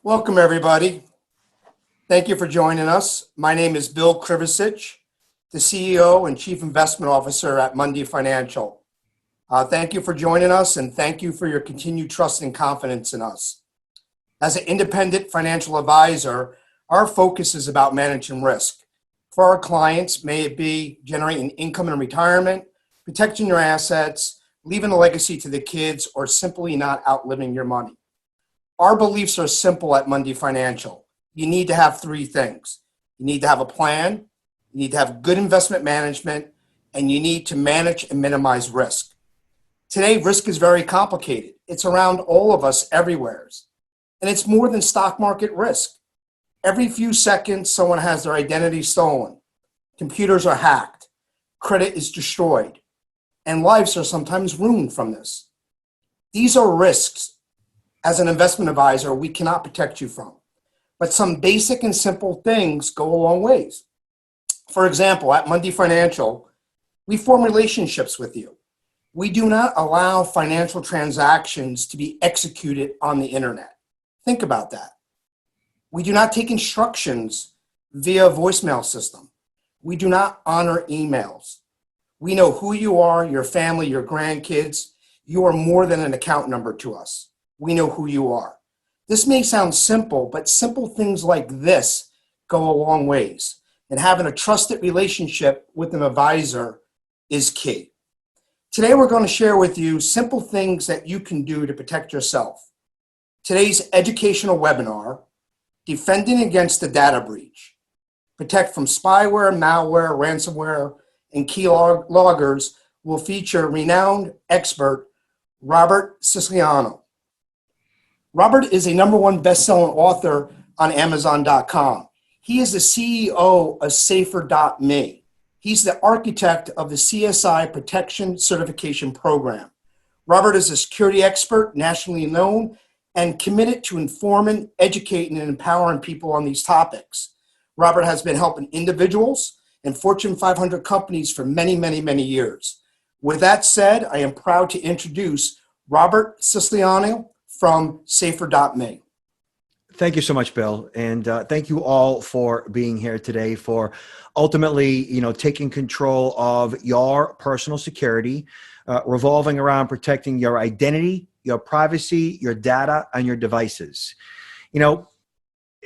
Welcome, everybody. Thank you for joining us. My name is Bill Krivicich, the CEO and Chief Investment Officer at Mundi Financial. Thank you for joining us, and thank you for your continued trust and confidence in us. As an independent financial advisor, our focus is about managing risk. For our clients, may it be generating income in retirement, protecting your assets, leaving a legacy to the kids, or simply not outliving your money. Our beliefs are simple at Mundi Financial. You need to have three things. You need to have a plan, you need to have good investment management, and you need to manage and minimize risk. Today, risk is very complicated. It's around all of us everywhere. And it's more than stock market risk. Every few seconds, someone has their identity stolen. Computers are hacked. Credit is destroyed. And lives are sometimes ruined from this. These are risks. As an investment advisor, we cannot protect you from. But some basic and simple things go a long ways. For example, at Mundi Financial, we form relationships with you. We do not allow financial transactions to be executed on the internet. Think about that. We do not take instructions via voicemail system. We do not honor emails. We know who you are, your family, your grandkids. You are more than an account number to us. We know who you are. This may sound simple, but simple things like this go a long ways. And having a trusted relationship with an advisor is key. Today, we're going to share with you simple things that you can do to protect yourself. Today's educational webinar, Defending Against the Data Breach. Protect from spyware, malware, ransomware, and key loggers will feature renowned expert RobertSiciliano. Robert is a #1 best-selling author on Amazon.com. He is the CEO of Safer.me. He's the architect of the CSI Protection Certification Program. Robert is a security expert, nationally known, and committed to informing, educating, and empowering people on these topics. Robert has been helping individuals and Fortune 500 companies for many, many, many years. With that said, I am proud to introduce Robert Siciliano from Safer.me. Thank you so much, Bill. And thank you all for being here today, for ultimately, taking control of your personal security, revolving around protecting your identity, your privacy, your data, and your devices.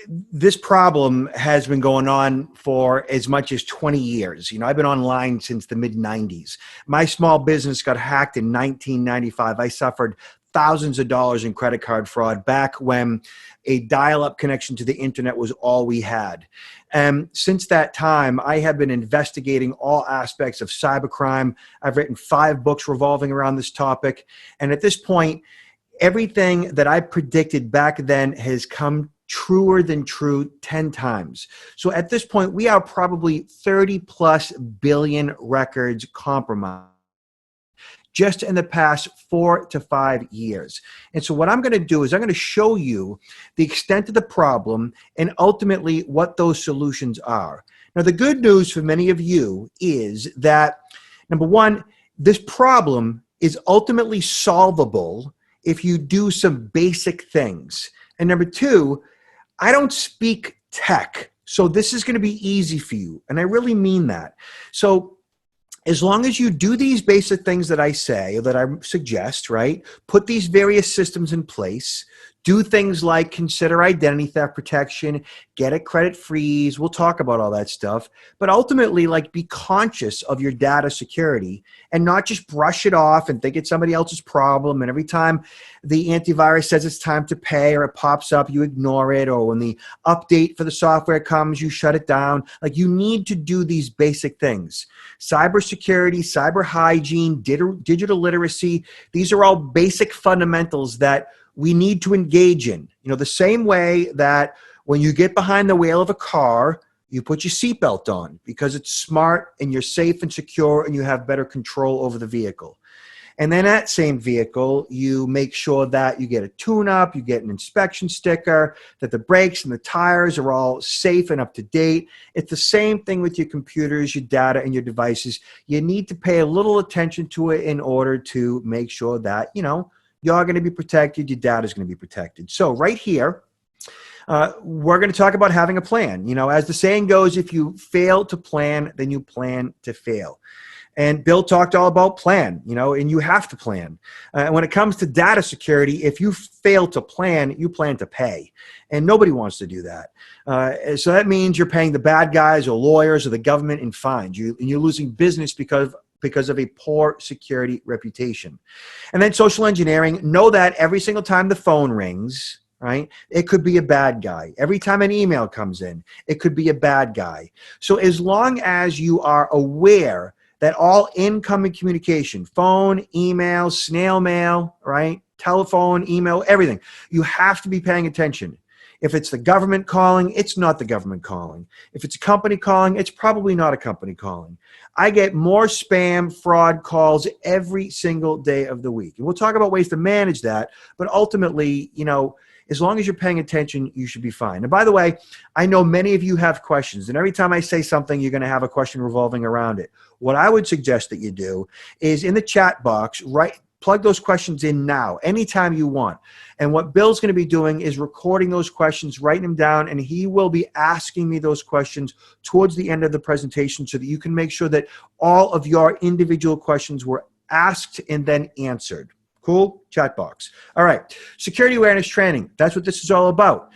This problem has been going on for as much as 20 years. I've been online since the mid-90s. My small business got hacked in 1995. I suffered thousands of dollars in credit card fraud back when a dial-up connection to the internet was all we had. And since that time, I have been investigating all aspects of cybercrime. I've written 5 books revolving around this topic. And at this point, everything that I predicted back then has come truer than true 10 times. So at this point, we are probably 30 plus billion records compromised just in the past 4 to 5 years. And so what I'm going to do is I'm going to show you the extent of the problem and ultimately what those solutions are. Now, the good news for many of you is that, number one, this problem is ultimately solvable if you do some basic things. And number two, I don't speak tech, so this is going to be easy for you. And I really mean that. So as long as you do these basic things that I say, or that I suggest, right? Put these various systems in place, do things like consider identity theft protection, get a credit freeze. We'll talk about all that stuff. But ultimately, be conscious of your data security and not just brush it off and think it's somebody else's problem. And every time the antivirus says it's time to pay or it pops up, you ignore it. Or when the update for the software comes, you shut it down. You need to do these basic things. Cybersecurity, cyber hygiene, digital literacy. These are all basic fundamentals that we need to engage in. The same way that when you get behind the wheel of a car, you put your seatbelt on because it's smart and you're safe and secure and you have better control over the vehicle. And then that same vehicle, you make sure that you get a tune-up, you get an inspection sticker, that the brakes and the tires are all safe and up to date. It's the same thing with your computers, your data, and your devices. You need to pay a little attention to it in order to make sure that, you're going to be protected, your data is going to be protected. So right here, We're going to talk about having a plan. You know, as the saying goes, if you fail to plan, then you plan to fail. And Bill talked all about plan, you know, and you have to plan. And when it comes to data security, if you fail to plan, you plan to pay. And nobody wants to do that. So that means you're paying the bad guys or lawyers or the government in fines. And you're losing business because of a poor security reputation. And then social engineering, know that every single time the phone rings, right, it could be a bad guy. Every time an email comes in, it could be a bad guy. So as long as you are aware that all incoming communication, phone, email, snail mail, right, telephone, email, everything, you have to be paying attention. If it's the government calling, it's not the government calling. If it's a company calling, it's probably not a company calling. I get more spam fraud calls every single day of the week. And we'll talk about ways to manage that. But ultimately, you know, as long as you're paying attention, you should be fine. And by the way, I know many of you have questions. And every time I say something, you're going to have a question revolving around it. What I would suggest that you do is in the chat box, plug those questions in now, anytime you want. And what Bill's going to be doing is recording those questions, writing them down, and he will be asking me those questions towards the end of the presentation so that you can make sure that all of your individual questions were asked and then answered. Cool? Chat box. All right. Security awareness training. That's what this is all about.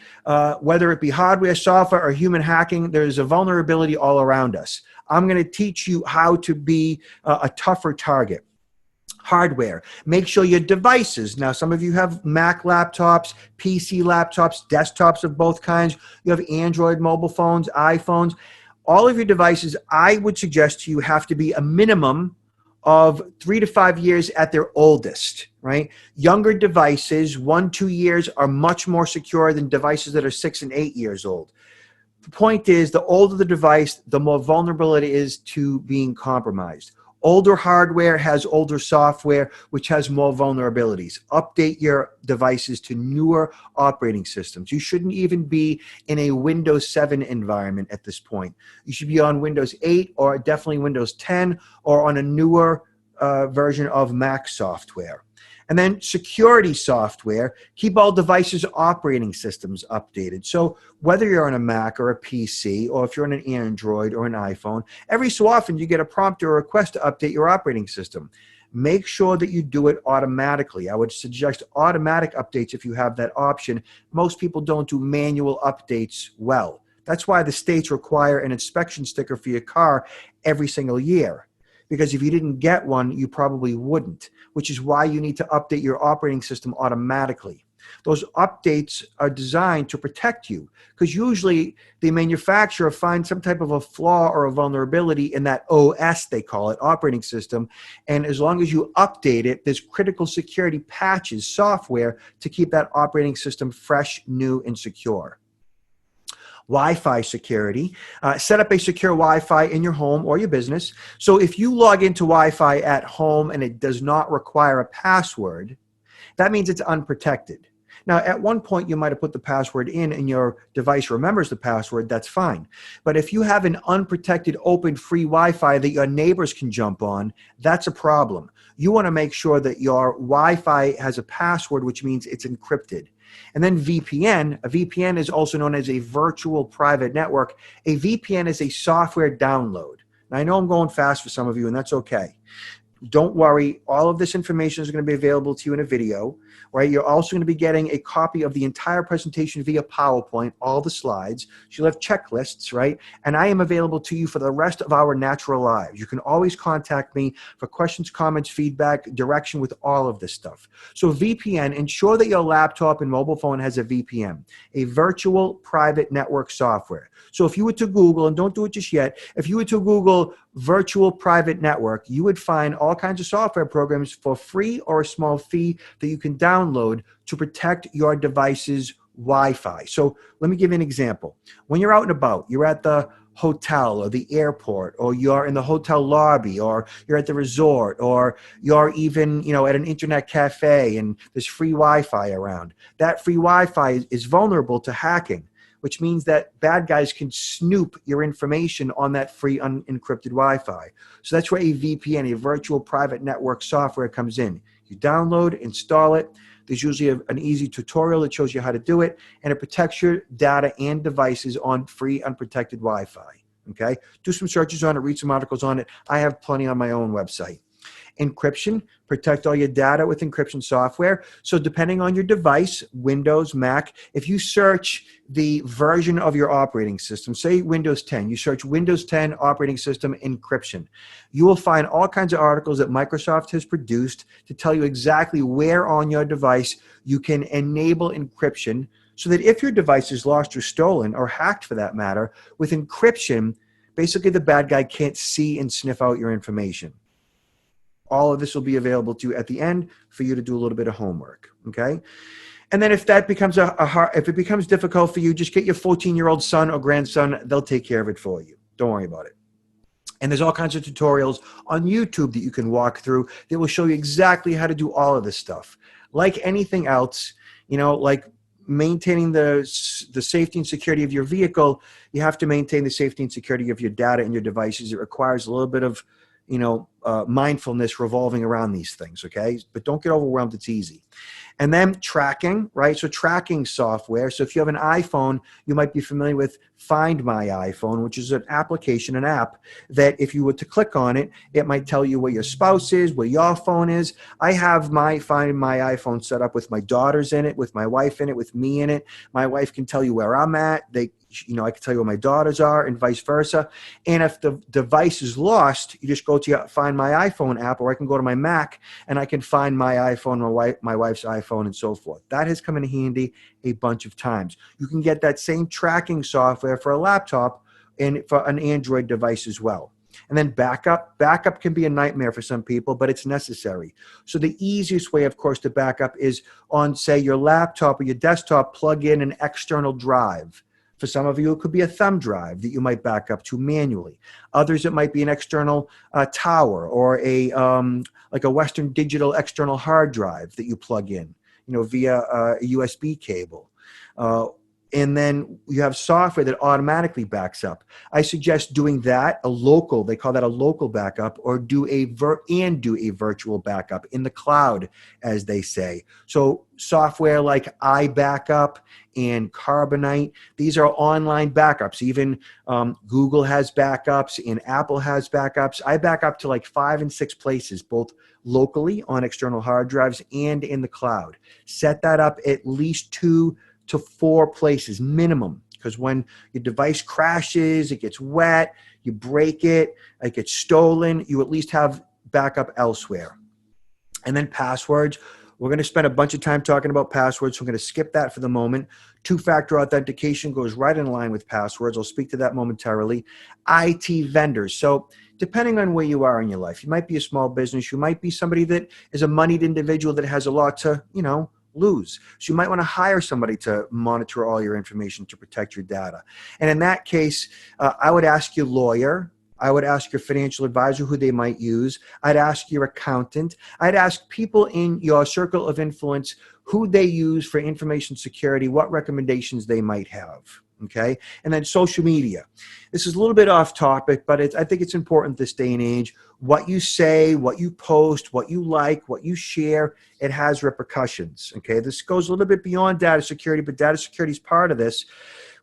Whether it be hardware, software, or human hacking, there's a vulnerability all around us. I'm going to teach you how to be a tougher target. Hardware. Make sure your devices. Now, some of you have Mac laptops, PC laptops, desktops of both kinds. You have Android mobile phones, iPhones. All of your devices, I would suggest to you, have to be a minimum of 3 to 5 years at their oldest, right? Younger devices, 1-2 years, are much more secure than devices that are 6 and 8 years old. The point is, the older the device, the more vulnerable it is to being compromised. Older hardware has older software, which has more vulnerabilities. Update your devices to newer operating systems. You shouldn't even be in a Windows 7 environment at this point. You should be on Windows 8 or definitely Windows 10 or on a newer version of Mac software. And then security software, keep all devices' operating systems updated. So whether you're on a Mac or a PC, or if you're on an Android or an iPhone, every so often you get a prompt or a request to update your operating system. Make sure that you do it automatically. I would suggest automatic updates if you have that option. Most people don't do manual updates well. That's why the states require an inspection sticker for your car every single year. Because if you didn't get one, you probably wouldn't, which is why you need to update your operating system automatically. Those updates are designed to protect you, because usually the manufacturer finds some type of a flaw or a vulnerability in that OS, they call it, operating system. And as long as you update it, there's critical security patches, software, to keep that operating system fresh, new, and secure. Wi-Fi security. Set up a secure Wi-Fi in your home or your business. So if you log into Wi-Fi at home and it does not require a password, that means it's unprotected. Now, at one point, you might have put the password in and your device remembers the password. That's fine. But if you have an unprotected, open, free Wi-Fi that your neighbors can jump on, that's a problem. You want to make sure that your Wi-Fi has a password, which means it's encrypted. And then VPN. A VPN is also known as a virtual private network. A VPN is a software download. Now, I know I'm going fast for some of you, and that's okay. Don't worry. All of this information is going to be available to you in a video, right? You're also going to be getting a copy of the entire presentation via PowerPoint, all the slides. So you'll have checklists, right? And I am available to you for the rest of our natural lives. You can always contact me for questions, comments, feedback, direction with all of this stuff. So VPN, ensure that your laptop and mobile phone has a VPN, a virtual private network software. So if you were to Google, and don't do it just yet, if you were to Google virtual private network, you would find all kinds of software programs for free or a small fee that you can download to protect your device's Wi-Fi. So let me give you an example. When you're out and about, you're at the hotel or the airport, or you're in the hotel lobby, or you're at the resort, or you're even, at an internet cafe and there's free Wi-Fi around. That free Wi-Fi is vulnerable to hacking, which means that bad guys can snoop your information on that free unencrypted Wi-Fi. So that's where a VPN, a virtual private network software, comes in. You download, install it. There's usually an easy tutorial that shows you how to do it, and it protects your data and devices on free, unprotected Wi-Fi. Okay? Do some searches on it, read some articles on it. I have plenty on my own website. Encryption, protect all your data with encryption software. So depending on your device, Windows, Mac, if you search the version of your operating system, say Windows 10, you search Windows 10 operating system encryption, you will find all kinds of articles that Microsoft has produced to tell you exactly where on your device you can enable encryption, so that if your device is lost or stolen, or hacked for that matter, with encryption, basically the bad guy can't see and sniff out your information. All of this will be available to you at the end for you to do a little bit of homework, okay? And then if that becomes if it becomes difficult for you, just get your 14-year-old son or grandson. They'll take care of it for you. Don't worry about it. And there's all kinds of tutorials on YouTube that you can walk through that will show you exactly how to do all of this stuff. Like anything else, like maintaining the safety and security of your vehicle, you have to maintain the safety and security of your data and your devices. It requires a little bit of mindfulness revolving around these things, okay? But don't get overwhelmed, it's easy. And then tracking, right? So tracking software. So if you have an iPhone, you might be familiar with Find My iPhone, which is an application, an app that if you were to click on it, it might tell you where your spouse is, where your phone is. I have my Find My iPhone set up with my daughters in it, with my wife in it, with me in it. My wife can tell you where I'm at. I can tell you where my daughters are and vice versa. And if the device is lost, you just go to your Find My iPhone app, or I can go to my Mac and I can find my iPhone, my wife's iPhone, and so forth. That has come in handy a bunch of times. You can get that same tracking software for a laptop and for an Android device as well. And then backup. Backup can be a nightmare for some people, but it's necessary. So the easiest way, of course, to backup is on, say, your laptop or your desktop, plug in an external drive. For some of you, it could be a thumb drive that you might back up to manually. Others, it might be an external tower, or like a Western Digital external hard drive that you plug in, via a USB cable. And then you have software that automatically backs up. I suggest doing that, they call that a local backup, or do a virtual backup in the cloud, as they say. So software like iBackup and Carbonite, these are online backups. Even Google has backups and Apple has backups. I back up to like 5 and 6 places, both locally on external hard drives and in the cloud. Set that up at least 2 to 4 places minimum, because when your device crashes, it gets wet, you break it, it gets stolen, you at least have backup elsewhere. And then passwords. We're going to spend a bunch of time talking about passwords, so I'm going to skip that for the moment. Two-factor authentication goes right in line with passwords. I'll speak to that momentarily. IT vendors. So depending on where you are in your life, you might be a small business, you might be somebody that is a moneyed individual that has a lot to, lose. So you might want to hire somebody to monitor all your information to protect your data. And in that case, I would ask your lawyer. I would ask your financial advisor who they might use. I'd ask your accountant. I'd ask people in your circle of influence who they use for information security, what recommendations they might have. Okay. And then social media. This is a little bit off topic, but I think it's important this day and age. What you say, what you post, what you like, what you share, it has repercussions. Okay. This goes a little bit beyond data security, but data security is part of this.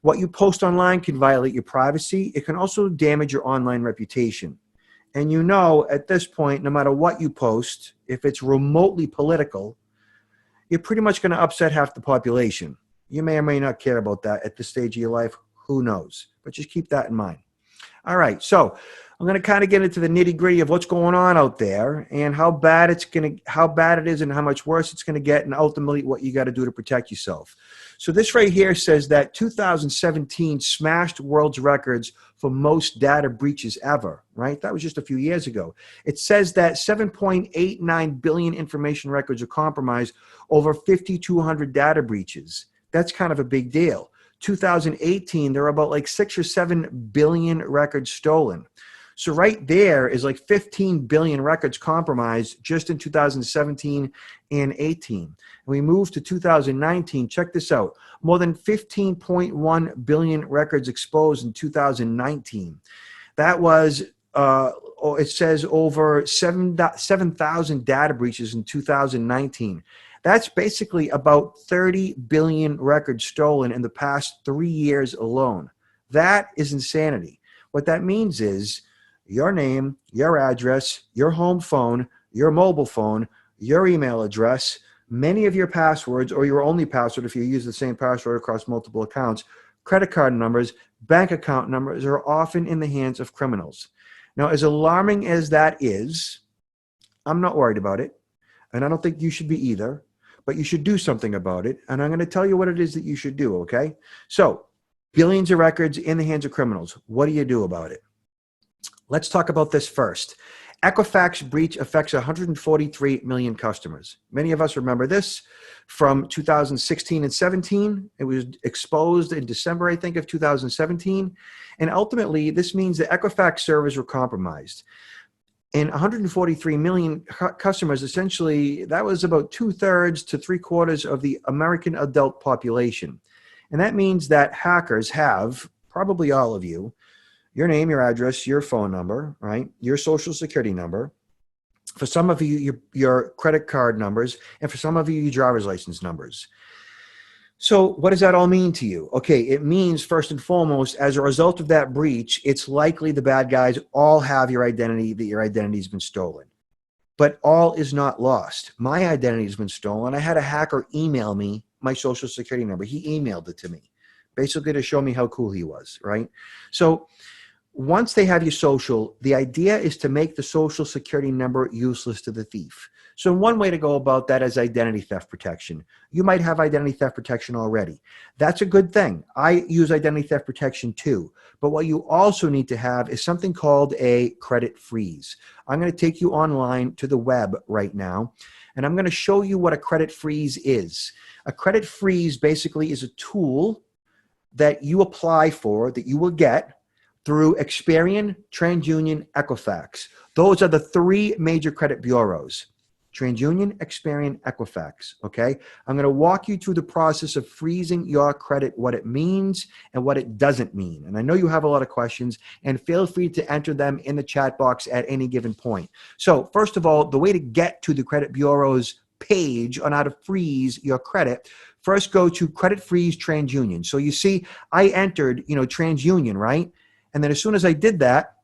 What you post online can violate your privacy. It can also damage your online reputation. And at this point, no matter what you post, if it's remotely political, you're pretty much going to upset half the population. You may or may not care about that at this stage of your life. Who knows? But just keep that in mind. All right. So I'm going to kind of get into the nitty gritty of what's going on out there and how bad it is and how much worse it's going to get, and ultimately what you got to do to protect yourself. So this right here says that 2017 smashed world's records for most data breaches ever, right? That was just a few years ago. It says that 7.89 billion information records are compromised, over 5,200 data breaches. That's kind of a big deal. 2018, there were about like 6 or 7 billion records stolen. So right there is like 15 billion records compromised just in 2017 and 18. And we move to 2019. Check this out. More than 15.1 billion records exposed in 2019. That was, it says over 7,000 data breaches in 2019. That's basically about 30 billion records stolen in the past 3 years alone. That is insanity. What that means is your name, your address, your home phone, your mobile phone, your email address, many of your passwords, or your only password if you use the same password across multiple accounts, credit card numbers, bank account numbers are often in the hands of criminals. Now, as alarming as that is, I'm not worried about it, and I don't think you should be either, but you should do something about it, and I'm going to tell you what it is that you should do, okay? So, billions of records in the hands of criminals. What do you do about it? Let's talk about this first. Equifax breach affects 143 million customers. Many of us remember this from 2016 and 17. It was exposed in December, I think, of 2017. And ultimately, this means that Equifax servers were compromised. And 143 million customers, essentially, that was about 2/3 to 3/4 of the American adult population. And that means that hackers have, probably all of you, your name, your address, your phone number, right? Your social security number. For some of you, your credit card numbers, and for some of you, your driver's license numbers. So what does that all mean to you? Okay, it means first and foremost, as a result of that breach, it's likely the bad guys all have your identity, that your identity has been stolen. But all is not lost. My identity has been stolen. I had a hacker email me my social security number. He emailed it to me, basically to show me how cool he was, right? So once they have your social, the idea is to make the social security number useless to the thief. So one way to go about that is identity theft protection. You might have identity theft protection already. That's a good thing. I use identity theft protection too. But what you also need to have is something called a credit freeze. I'm going to take you online to the web right now, and I'm going to show you what a credit freeze is. A credit freeze basically is a tool that you apply for, that you will get through Experian, TransUnion, Equifax. Those are the three major credit bureaus. TransUnion, Experian, Equifax, okay? I'm going to walk you through the process of freezing your credit, what it means and what it doesn't mean. And I know you have a lot of questions, and feel free to enter them in the chat box at any given point. So first of all, the way to get to the credit bureau's page on how to freeze your credit, first go to Credit Freeze TransUnion. So you see, I entered, TransUnion, right? And then as soon as I did that,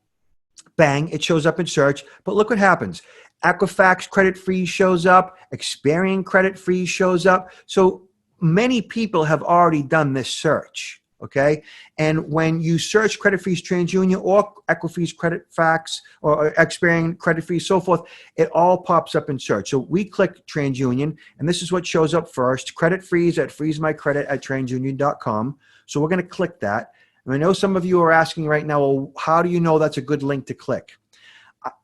bang, it shows up in search. But look what happens. Equifax credit freeze shows up. Experian credit freeze shows up. So many people have already done this search, okay? And when you search credit freeze TransUnion or Equifax credit fax or Experian credit freeze, so forth, it all pops up in search. So we click TransUnion, and this is what shows up first. Credit freeze at freezemycredit@transunion.com. So we're going to click that. And I know some of you are asking right now, well, how do you know that's a good link to click?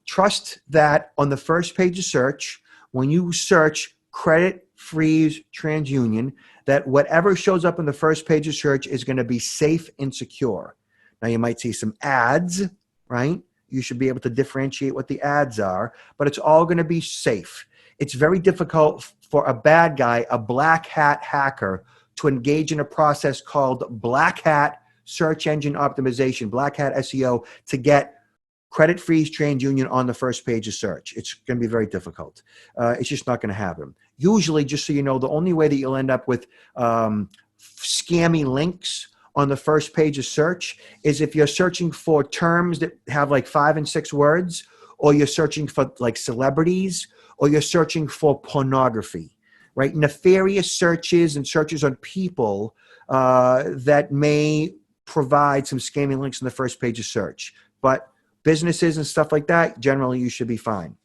Trust that on the first page of search, when you search credit freeze TransUnion, that whatever shows up on the first page of search is going to be safe and secure. Now you might see some ads, right? You should be able to differentiate what the ads are, but it's all going to be safe. It's very difficult for a bad guy, a black hat hacker, to engage in a process called black hat search engine optimization, black hat SEO, to get credit freeze TransUnion on the first page of search. It's going to be very difficult. It's just not going to happen. Usually, just so you know, the only way that you'll end up with scammy links on the first page of search is if you're searching for terms that have like 5 and 6 words, or you're searching for like celebrities, or you're searching for pornography, right? Nefarious searches and searches on people that may provide some scamming links in the first page of search. But businesses and stuff like that, generally you should be fine.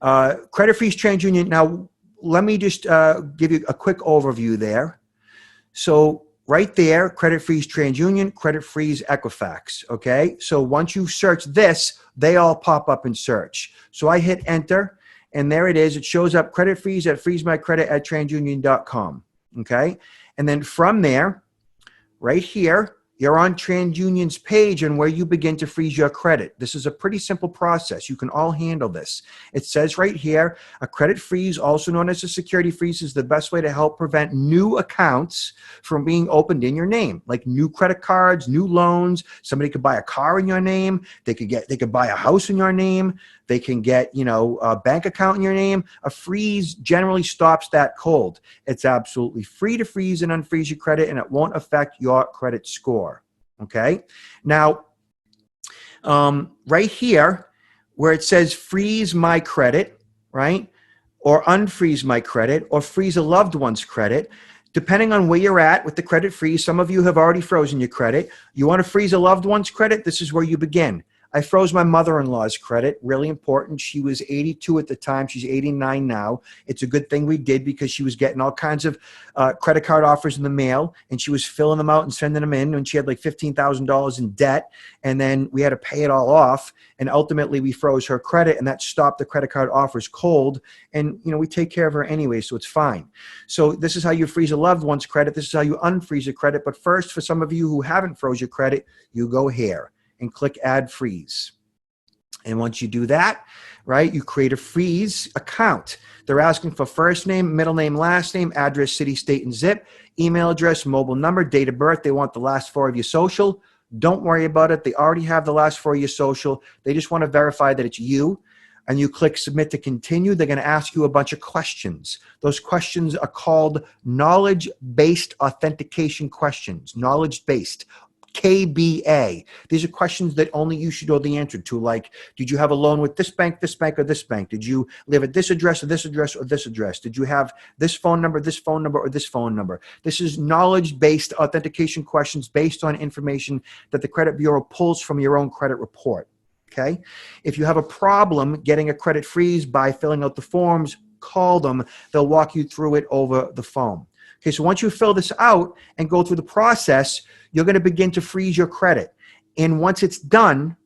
Credit freeze TransUnion. Now, let me just give you a quick overview there. So right there, credit freeze TransUnion, credit freeze Equifax, okay? So once you search this, they all pop up in search. So I hit enter, and there it is. It shows up credit freeze at freezemycredit@transunion.com, okay? And then from there, right here, you're on TransUnion's page and where you begin to freeze your credit. This is a pretty simple process. You can all handle this. It says right here, a credit freeze, also known as a security freeze, is the best way to help prevent new accounts from being opened in your name, like new credit cards, new loans. Somebody could buy a car in your name. They could buy a house in your name. They can get, a bank account in your name. A freeze generally stops that cold. It's absolutely free to freeze and unfreeze your credit, and it won't affect your credit score. Okay. Now, right here where it says freeze my credit, right? Or unfreeze my credit, or freeze a loved one's credit, depending on where you're at with the credit freeze. Some of you have already frozen your credit. You want to freeze a loved one's credit? This is where you begin. I froze my mother-in-law's credit. Really important. She was 82 at the time. She's 89 now. It's a good thing we did because she was getting all kinds of credit card offers in the mail, and she was filling them out and sending them in, and she had like $15,000 in debt, and then we had to pay it all off, and ultimately we froze her credit, and that stopped the credit card offers cold, and we take care of her anyway, so it's fine. So this is how you freeze a loved one's credit. This is how you unfreeze a credit. But first, for some of you who haven't froze your credit, you go here and click add freeze. And once you do that, right, you create a freeze account. They're asking for first name, middle name, last name, address, city, state, and zip, email address, mobile number, date of birth. They want the last four of your social. Don't worry about it. They already have the last four of your social. They just want to verify that it's you. And you click submit to continue. They're going to ask you a bunch of questions. Those questions are called knowledge-based authentication questions, knowledge-based. KBA. These are questions that only you should know the answer to, like, did you have a loan with this bank, or this bank? Did you live at this address, or this address, or this address? Did you have this phone number, or this phone number? This is knowledge-based authentication questions based on information that the credit bureau pulls from your own credit report, okay? If you have a problem getting a credit freeze by filling out the forms, call them. They'll walk you through it over the phone. Okay, so once you fill this out and go through the process, you're going to begin to freeze your credit. And once it's done,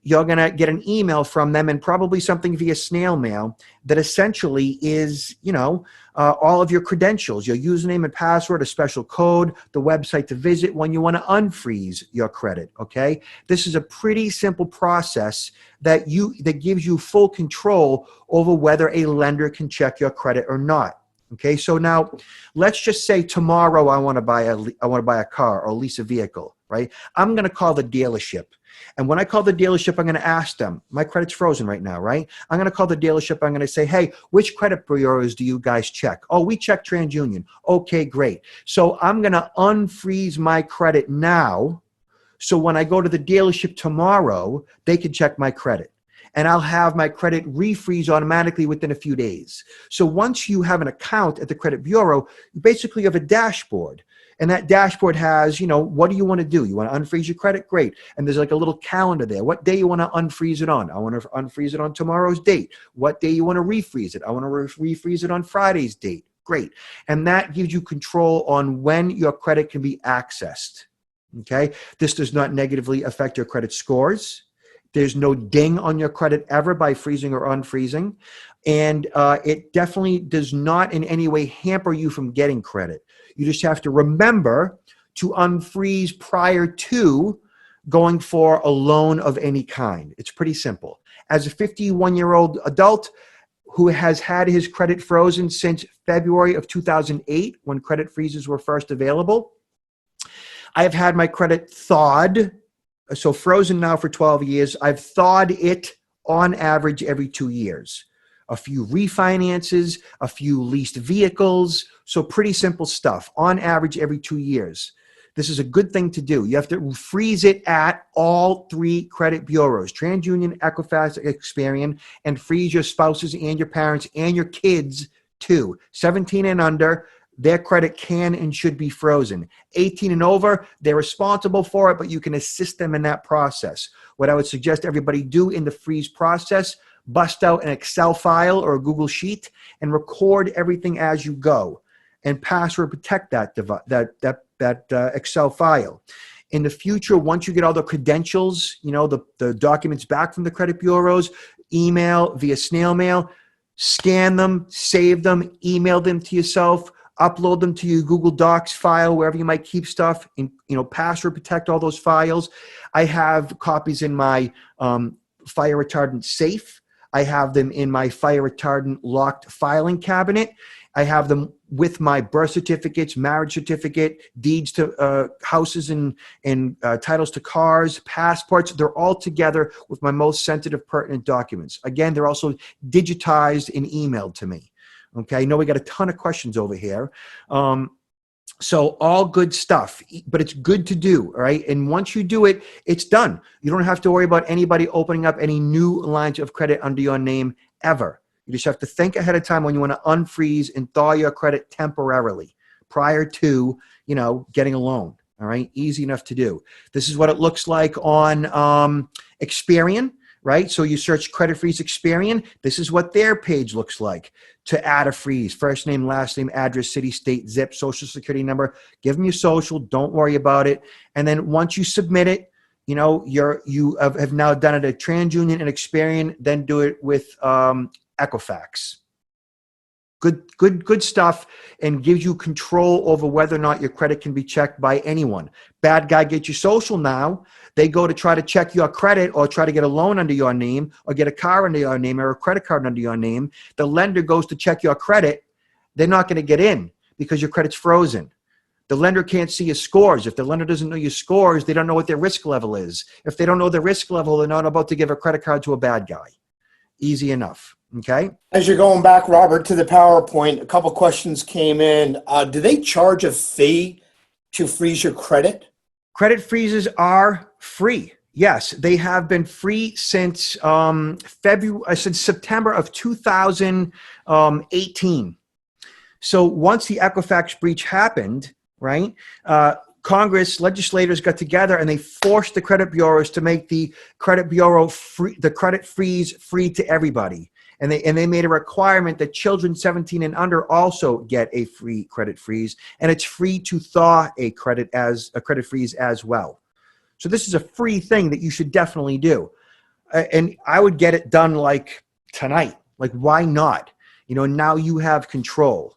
you're going to get an email from them and probably something via snail mail that essentially is, all of your credentials, your username and password, a special code, the website to visit when you want to unfreeze your credit, okay? This is a pretty simple process that gives you full control over whether a lender can check your credit or not. Okay, so now let's just say tomorrow I want to buy a car or lease a vehicle, right? I'm going to call the dealership. And when I call the dealership, I'm going to ask them, my credit's frozen right now, right? I'm going to call the dealership. I'm going to say, hey, which credit bureaus do you guys check? Oh, we check TransUnion. Okay, great. So I'm going to unfreeze my credit now. So when I go to the dealership tomorrow, they can check my credit. And I'll have my credit refreeze automatically within a few days. So once you have an account at the credit bureau, you basically have a dashboard. And that dashboard has, what do you want to do? You want to unfreeze your credit? Great. And there's like a little calendar there. What day you want to unfreeze it on? I want to unfreeze it on tomorrow's date. What day you want to refreeze it? I want to refreeze it on Friday's date. Great. And that gives you control on when your credit can be accessed. Okay. This does not negatively affect your credit scores. There's no ding on your credit ever by freezing or unfreezing. And it definitely does not in any way hamper you from getting credit. You just have to remember to unfreeze prior to going for a loan of any kind. It's pretty simple. As a 51-year-old adult who has had his credit frozen since February of 2008, when credit freezes were first available, I have had my credit thawed. So frozen now for 12 years. I've thawed it on average every 2 years. A few refinances, a few leased vehicles. So pretty simple stuff. On average every 2 years. This is a good thing to do. You have to freeze it at all three credit bureaus, TransUnion, Equifax, Experian, and freeze your spouses and your parents and your kids too. 17 and under, their credit can and should be frozen. 18 and over, they're responsible for it, but you can assist them in that process. What I would suggest everybody do in the freeze process, bust out an Excel file or a Google Sheet and record everything as you go and password protect that Excel file. In the future, once you get all the credentials, the documents back from the credit bureaus, email, via snail mail, scan them, save them, email them to yourself, upload them to your Google Docs file, wherever you might keep stuff, and password protect all those files. I have copies in my fire retardant safe. I have them in my fire retardant locked filing cabinet. I have them with my birth certificates, marriage certificate, deeds to houses and titles to cars, passports. They're all together with my most sensitive, pertinent documents. Again, they're also digitized and emailed to me. Okay, I know we got a ton of questions over here. So all good stuff, but it's good to do, all right? And once you do it, it's done. You don't have to worry about anybody opening up any new lines of credit under your name ever. You just have to think ahead of time when you want to unfreeze and thaw your credit temporarily prior to, getting a loan, all right? Easy enough to do. This is what it looks like on Experian, right? So you search credit freeze Experian. This is what their page looks like to add a freeze. First name, last name, address, city, state, zip, social security number. Give them your social. Don't worry about it. And then once you submit it, you have now done it at TransUnion and Experian. Then do it with Equifax. Good stuff, and gives you control over whether or not your credit can be checked by anyone. Bad guy gets your social now. They go to try to check your credit or try to get a loan under your name or get a car under your name or a credit card under your name. The lender goes to check your credit. They're not going to get in because your credit's frozen. The lender can't see your scores. If the lender doesn't know your scores, they don't know what their risk level is. If they don't know their risk level, they're not about to give a credit card to a bad guy. Easy enough. Okay. As you're going back, Robert, to the PowerPoint, a couple questions came in. Do they charge a fee to freeze your credit? Credit freezes are free. Yes, they have been free since since September of 2018. So once the Equifax breach happened, right? Congress legislators got together and they forced the credit bureaus to make the credit bureau free, the credit freeze free to everybody. And they made a requirement that children 17 and under also get a free credit freeze, and it's free to thaw a credit freeze as well. So this is a free thing that you should definitely do. And I would get it done like tonight. Like, why not? Now you have control.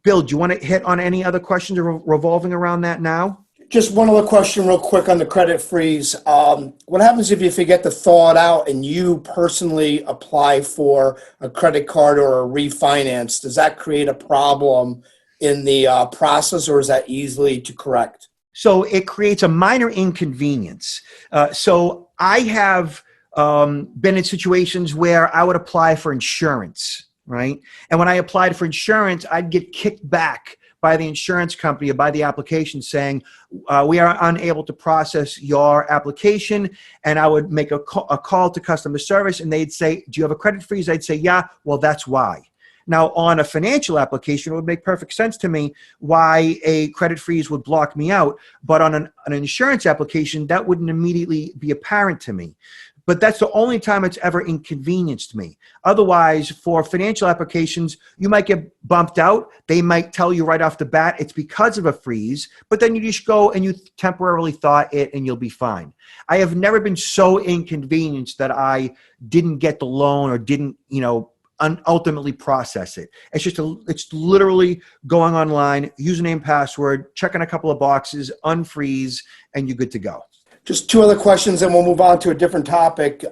Bill, do you want to hit on any other questions revolving around that now? Just one other question real quick on the credit freeze. What happens if you forget to thaw it out and you personally apply for a credit card or a refinance? Does that create a problem in the process, or is that easily to correct? So it creates a minor inconvenience. So I have been in situations where I would apply for insurance, right? And when I applied for insurance, I'd get kicked back by the insurance company or by the application saying, we are unable to process your application. And I would make a call to customer service and they'd say, do you have a credit freeze? I'd say, yeah, well, that's why. Now, on a financial application, it would make perfect sense to me why a credit freeze would block me out. But on an insurance application, that wouldn't immediately be apparent to me. But that's the only time it's ever inconvenienced me. Otherwise, for financial applications, you might get bumped out. They might tell you right off the bat it's because of a freeze, but then you just go and you temporarily thaw it and you'll be fine. I have never been so inconvenienced that I didn't get the loan or didn't, ultimately process it. It's literally going online, username, password, checking a couple of boxes, unfreeze, and you're good to go. Just two other questions, and we'll move on to a different topic.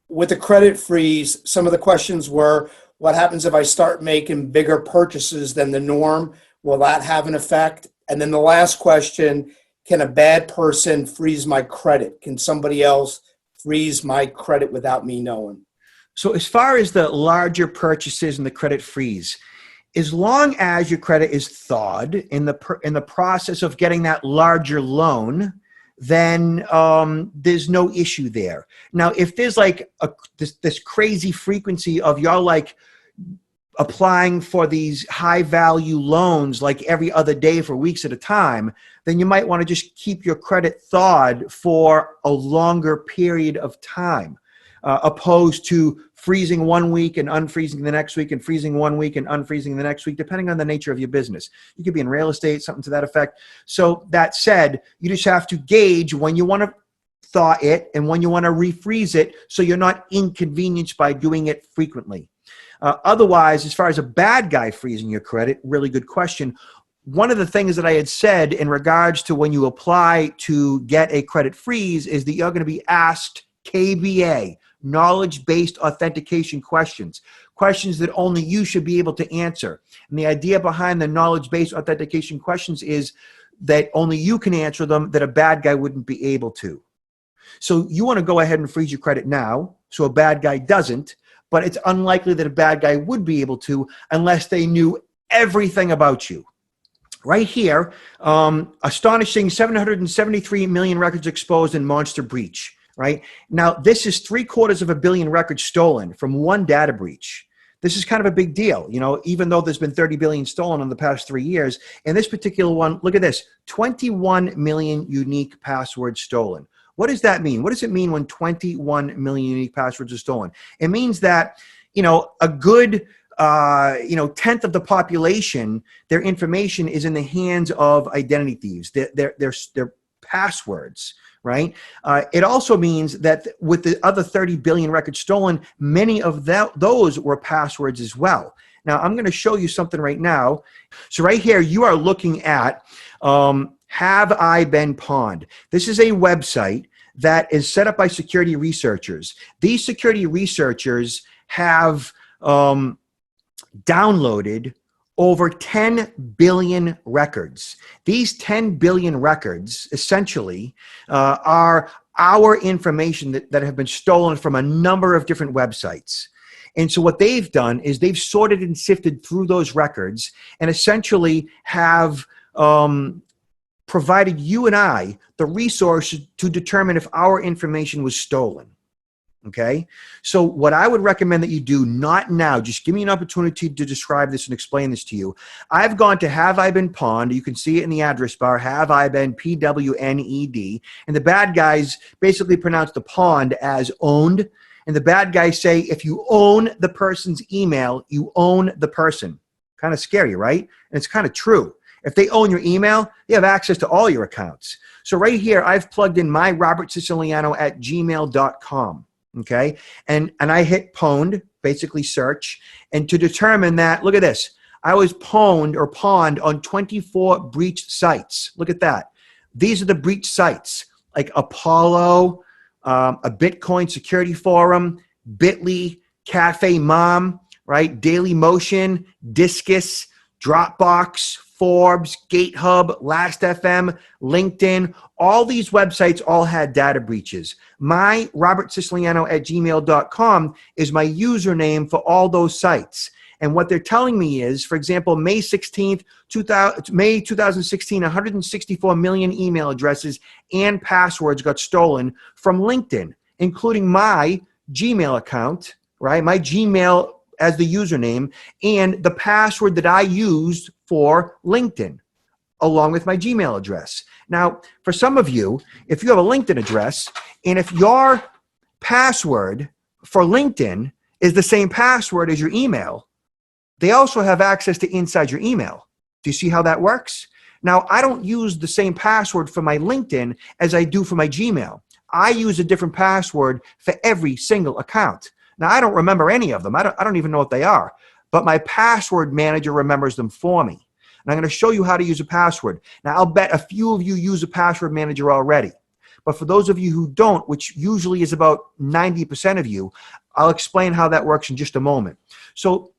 With the credit freeze, some of the questions were, what happens if I start making bigger purchases than the norm? Will that have an effect? And then the last question, can a bad person freeze my credit? Can somebody else freeze my credit without me knowing? So as far as the larger purchases and the credit freeze, as long as your credit is thawed in the process of getting that larger loan, then there's no issue there. Now, if there's like this crazy frequency of y'all like applying for these high value loans like every other day for weeks at a time, then you might want to just keep your credit thawed for a longer period of time, opposed to freezing 1 week and unfreezing the next week and freezing 1 week and unfreezing the next week, depending on the nature of your business. You could be in real estate, something to that effect. So that said, you just have to gauge when you want to thaw it and when you want to refreeze it so you're not inconvenienced by doing it frequently. Otherwise, as far as a bad guy freezing your credit, really good question. One of the things that I had said in regards to when you apply to get a credit freeze is that you're going to be asked KBA, knowledge-based authentication questions, questions that only you should be able to answer. And the idea behind the knowledge-based authentication questions is that only you can answer them, that a bad guy wouldn't be able to. So you want to go ahead and freeze your credit now so a bad guy doesn't, but it's unlikely that a bad guy would be able to unless they knew everything about you. Right here, astonishing 773 million records exposed in monster breach. Right now, this is 750 million records stolen from one data breach. This is kind of a big deal, you know, even though there's been 30 billion stolen in the past 3 years. In this particular one, look at this, 21 million unique passwords stolen. What does that mean? What does it mean when 21 million unique passwords are stolen? It means that, you know, a good, tenth of the population, their information is in the hands of identity thieves, their passwords. Right? It also means that with the other 30 billion records stolen, many of those were passwords as well. Now, I'm going to show you something right now. So right here, you are looking at Have I Been Pawned? This is a website that is set up by security researchers. These security researchers have downloaded over 10 billion records. These 10 billion records essentially are our information that have been stolen from a number of different websites. And so what they've done is they've sorted and sifted through those records and essentially have provided you and I the resources to determine if our information was stolen. Okay, so what I would recommend that you do, not now, just give me an opportunity to describe this and explain this to you. I've gone to Have I Been Pawned. You can see it in the address bar, Have I Been, PWNED. And the bad guys basically pronounce the pawned as owned. And the bad guys say, if you own the person's email, you own the person. Kind of scary, right? And it's kind of true. If they own your email, they have access to all your accounts. So right here, I've plugged in my RobertSiciliano@gmail.com. Okay, and I hit pwned, basically search, and to determine that, look at this, I was pawned on 24 breached sites. Look at that. These are the breached sites, like Apollo, a Bitcoin security forum, Bitly, Cafe Mom, right? Daily Motion, Discus, Dropbox, Forbes, GateHub, Last.fm, LinkedIn, all these websites all had data breaches. My RobertSiciliano@gmail.com is my username for all those sites. And what they're telling me is, for example, May 16th, May 2016, 164 million email addresses and passwords got stolen from LinkedIn, including my Gmail account, right? My Gmail as the username and the password that I used for LinkedIn, along with my Gmail address. Now, for some of you, if you have a LinkedIn address and if your password for LinkedIn is the same password as your email, they also have access to inside your email. Do you see how that works? Now, I don't use the same password for my LinkedIn as I do for my Gmail. I use a different password for every single account. Now, I don't remember any of them. I don't even know what they are. But my password manager remembers them for me. And I'm going to show you how to use a password. Now, I'll bet a few of you use a password manager already. But for those of you who don't, which usually is about 90% of you, I'll explain how that works in just a moment. So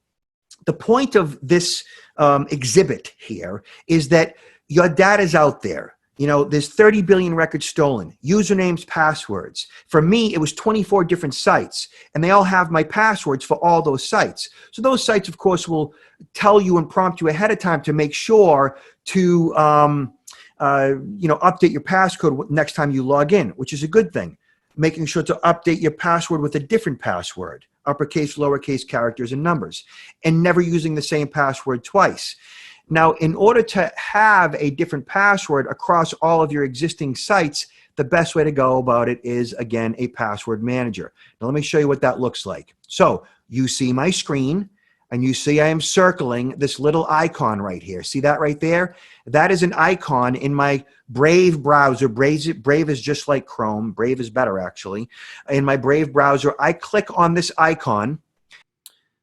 the point of this exhibit here is that your data is out there. You know, there's 30 billion records stolen, usernames, passwords. For me, it was 24 different sites, and they all have my passwords for all those sites. So those sites, of course, will tell you and prompt you ahead of time to make sure to, update your passcode next time you log in, which is a good thing. Making sure to update your password with a different password, uppercase, lowercase characters, and numbers, and never using the same password twice. Now, in order to have a different password across all of your existing sites, the best way to go about it is, again, a password manager. Now, let me show you what that looks like. So you see my screen, and you see I am circling this little icon right here. See that right there? That is an icon in my Brave browser. Brave is just like Chrome. Brave is better, actually. In my Brave browser, I click on this icon.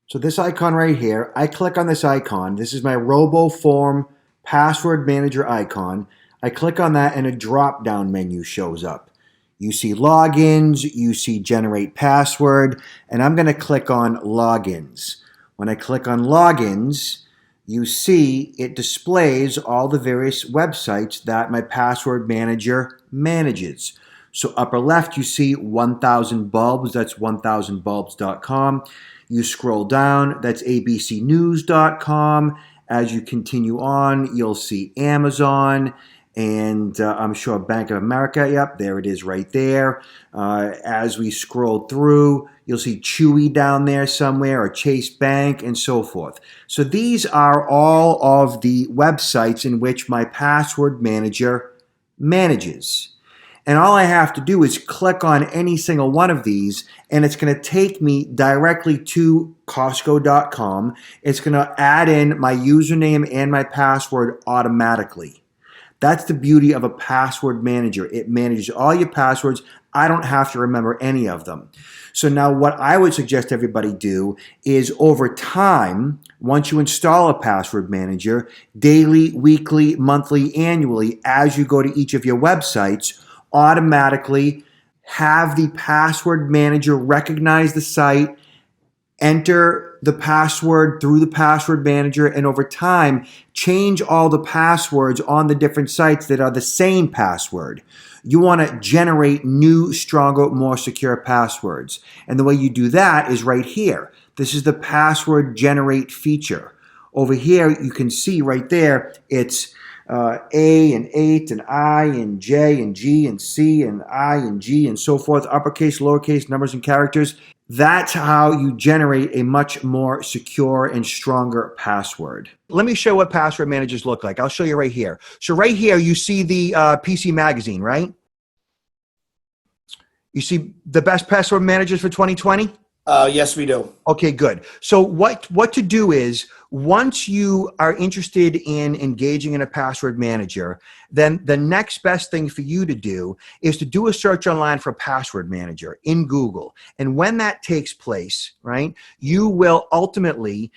So this icon right here, I click on this icon. This is my RoboForm password manager icon. I click on that and a drop-down menu shows up. You see logins, you see generate password, and I'm going to click on logins. When I click on logins, you see it displays all the various websites that my password manager manages. So upper left, you see 1,000 bulbs. That's 1000bulbs.com. You scroll down, that's abcnews.com. As you continue on, you'll see Amazon, and I'm sure Bank of America. Yep, there it is right there. As we scroll through, you'll see Chewy down there somewhere, or Chase Bank, and so forth. So these are all of the websites in which my password manager manages. And all I have to do is click on any single one of these, and it's going to take me directly to Costco.com. It's going to add in my username and my password automatically. That's the beauty of a password manager. It manages all your passwords. I don't have to remember any of them. So now what I would suggest everybody do is over time, once you install a password manager, daily, weekly, monthly, annually, as you go to each of your websites, automatically have the password manager recognize the site, enter the password through the password manager, and over time, change all the passwords on the different sites that are the same password. You want to generate new, stronger, more secure passwords. And the way you do that is right here. This is the password generate feature. Over here, you can see right there, it's A and 8 and I and J and G and C and I and G and so forth, uppercase, lowercase, numbers and characters. That's how you generate a much more secure and stronger password. Let me show what password managers look like. I'll show you right here. So right here, you see the PC Magazine, right? You see the best password managers for 2020? Yes, we do. Okay, good. So what to do is, once you are interested in engaging in a password manager, then the next best thing for you to do is to do a search online for password manager in Google. And when that takes place, right, you will ultimately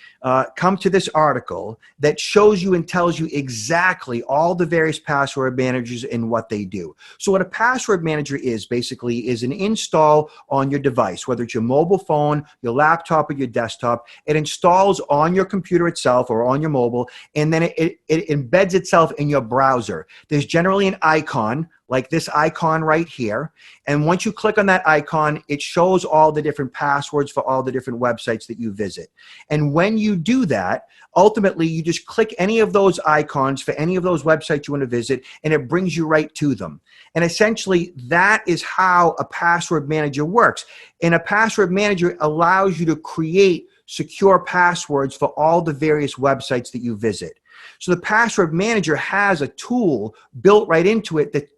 come to this article that shows you and tells you exactly all the various password managers and what they do. So what a password manager is basically is an install on your device, whether it's your mobile phone, your laptop, or your desktop. It installs on your computer itself or on your mobile, and then it embeds itself in your browser. There's generally an icon like this icon right here, and once you click on that icon, it shows all the different passwords for all the different websites that you visit. And when you do that, ultimately you just click any of those icons for any of those websites you want to visit, and it brings you right to them. And essentially that is how a password manager works. And a password manager allows you to create secure passwords for all the various websites that you visit. So the password manager has a tool built right into it that